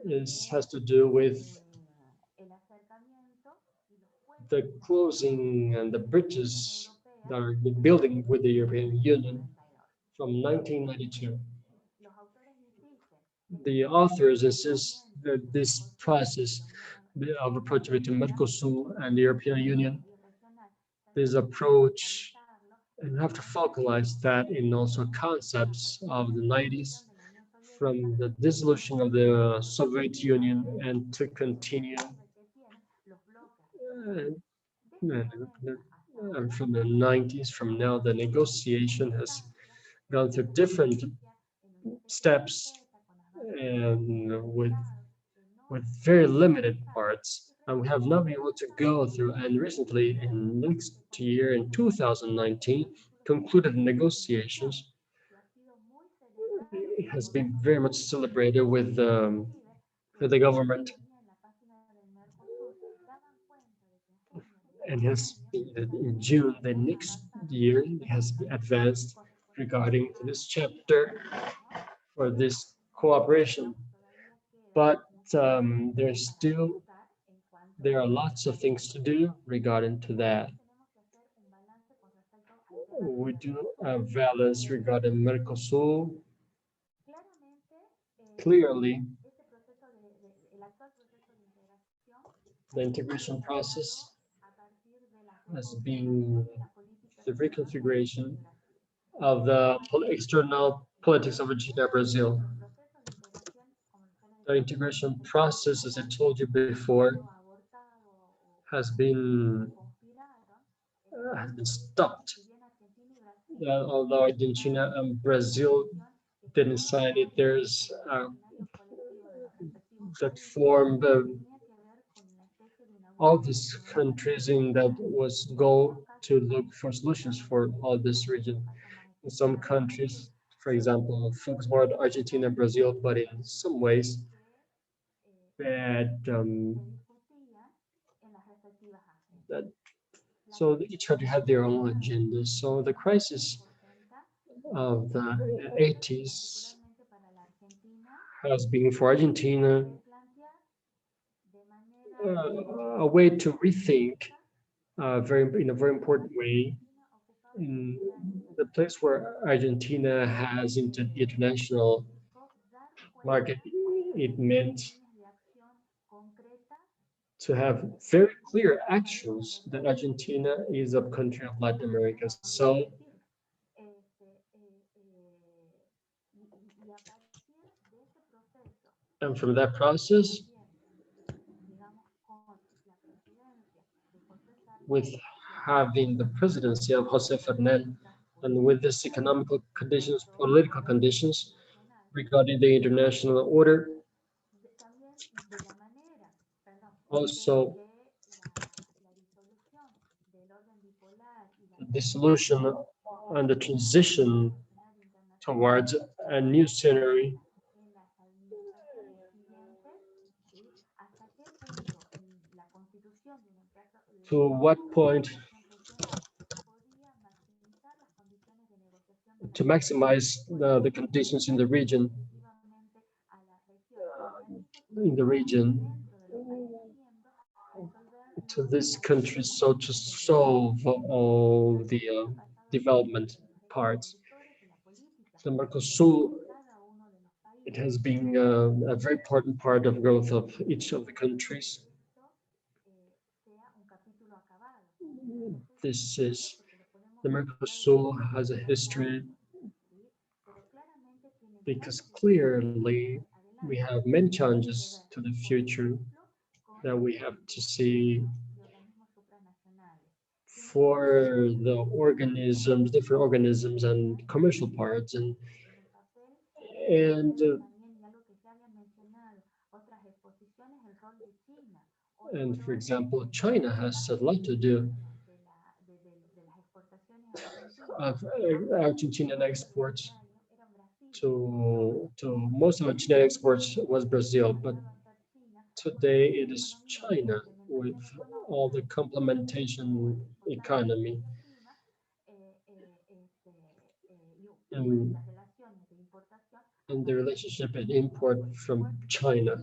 has to do with the closing and the bridges that are building with the European Union from 1992. The authors insist that this process of approach between Mercosur and the European Union, this approach, and have to focalize that in also concepts of the 90s, from the dissolution of the Soviet Union and to continue from the 90s. From now, the negotiation has gone through different steps and with very limited parts, and we have not been able to go through. And recently, in next year, in 2019, concluded negotiations. It has been very much celebrated with the government, and has in June the next year has advanced regarding this chapter for this cooperation. But there are lots of things to do regarding to that. We do a balance regarding Mercosur. Clearly, the integration process has been the reconfiguration of the external politics of Argentina and Brazil. The integration process, as I told you before, has been stopped. Although Argentina and Brazil didn't sign it, there's that formed all these countries in that was goal to look for solutions for all this region. In some countries, for example, focus more on Argentina and Brazil, but in some ways that so each country had their own agenda. So the crisis of the 80s has been for Argentina a way to rethink in a very important way in the place where Argentina has into the international market. It meant to have very clear actions that Argentina is a country of Latin America. So and from that process, with having the presidency of Jose Fernandez, and with this economical conditions, political conditions regarding the international order, Also, the dissolution and the transition towards a new scenery. To what point to maximize the conditions in the region, to this country, so to solve all the development parts. The Mercosur, it has been a very important part of growth of each of the countries. This is, the Mercosur has a history because clearly we have many challenges to the future that we have to see for the organisms, different organisms and commercial parts, and for example, China has a lot to do of Argentinian exports to most of Argentinian exports was Brazil, but today it is China with all the complementation economy. And the relationship and import from China.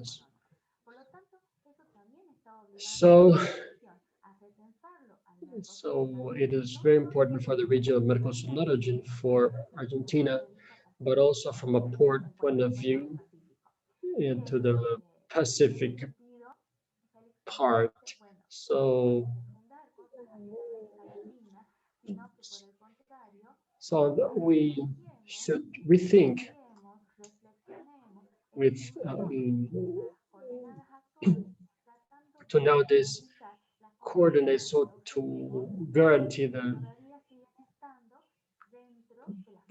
So it is very important for the region of Mercosur, not only for Argentina, but also from a port point of view into the Pacific part. So we should rethink with to nowadays coordinate so to guarantee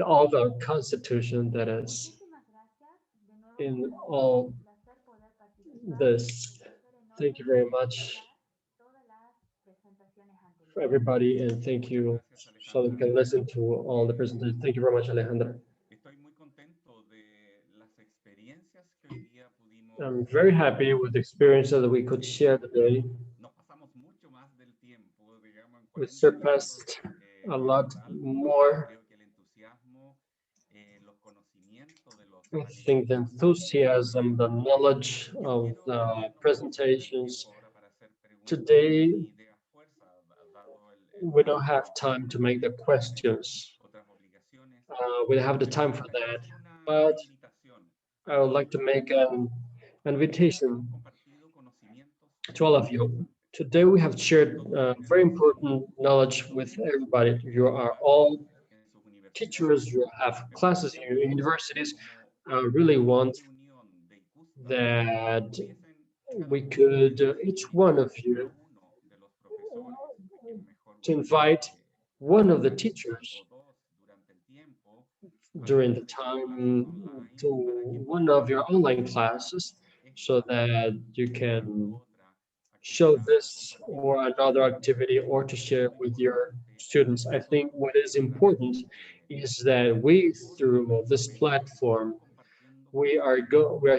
all the constitution that is in all this. Thank you very much for everybody, and thank you so that we can listen to all the presentations. Thank you very much, Alejandra. I'm very happy with the experiences that we could share today. We surpassed a lot more. I think the enthusiasm, the knowledge of the presentations today, we don't have time to make the questions. We don't have the time for that, but I would like to make an invitation to all of you. Today we have shared very important knowledge with everybody. You are all teachers, you have classes in your universities. I really want that we could, each one of you, to invite one of the teachers during the time to one of your online classes so that you can show this or another activity or to share with your students. I think what is important is that we, through this platform, we are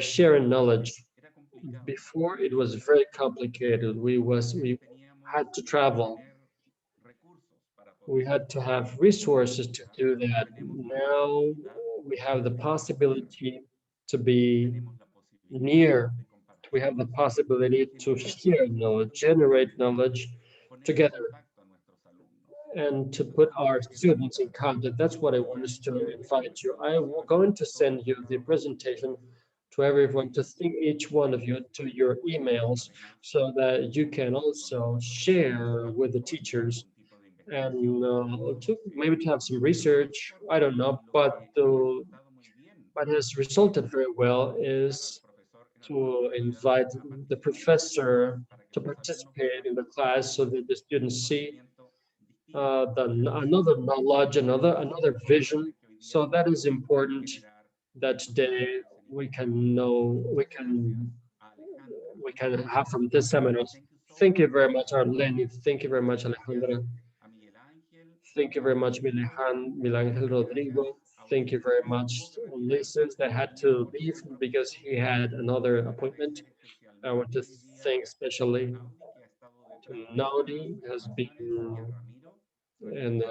sharing knowledge. Before it was very complicated. We had to travel. We had to have resources to do that. Now we have the possibility to be near. We have the possibility to share knowledge, generate knowledge together, and to put our students in contact. That's what I wanted to invite you. I'm going to send you the presentation to everyone, to think each one of you to your emails so that you can also share with the teachers and maybe to have some research. I don't know, but what has resulted very well is to invite the professor to participate in the class so that the students see another knowledge, another vision. So that is important that today we can we can have from this seminar. Thank you very much, Arlene. Thank you very much, Alejandra. Thank you very much, Milangel Rodrigo. Thank you very much, Ulises, that had to leave because he had another appointment. I want to thank especially to Naudi, has been and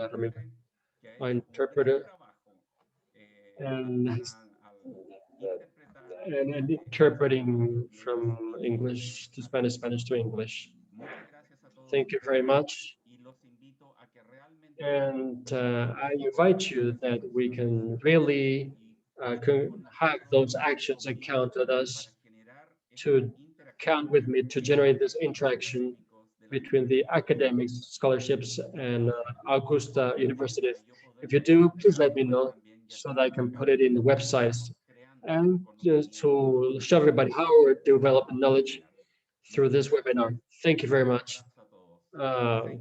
our interpreter, and interpreting from English to Spanish, Spanish to English. Thank you very much. And I invite you that we can really have those actions that count on us to count with me to generate this interaction between the academics, scholarships, and Augusta University. If you do, please let me know so that I can put it in the websites and to show everybody how we're developing knowledge through this webinar. Thank you very much.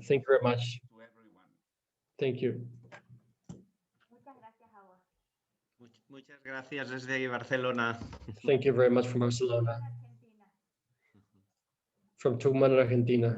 Thank you very much. Thank you. Muchas gracias desde Barcelona. Thank you very much from Barcelona. From Tucumán, Argentina.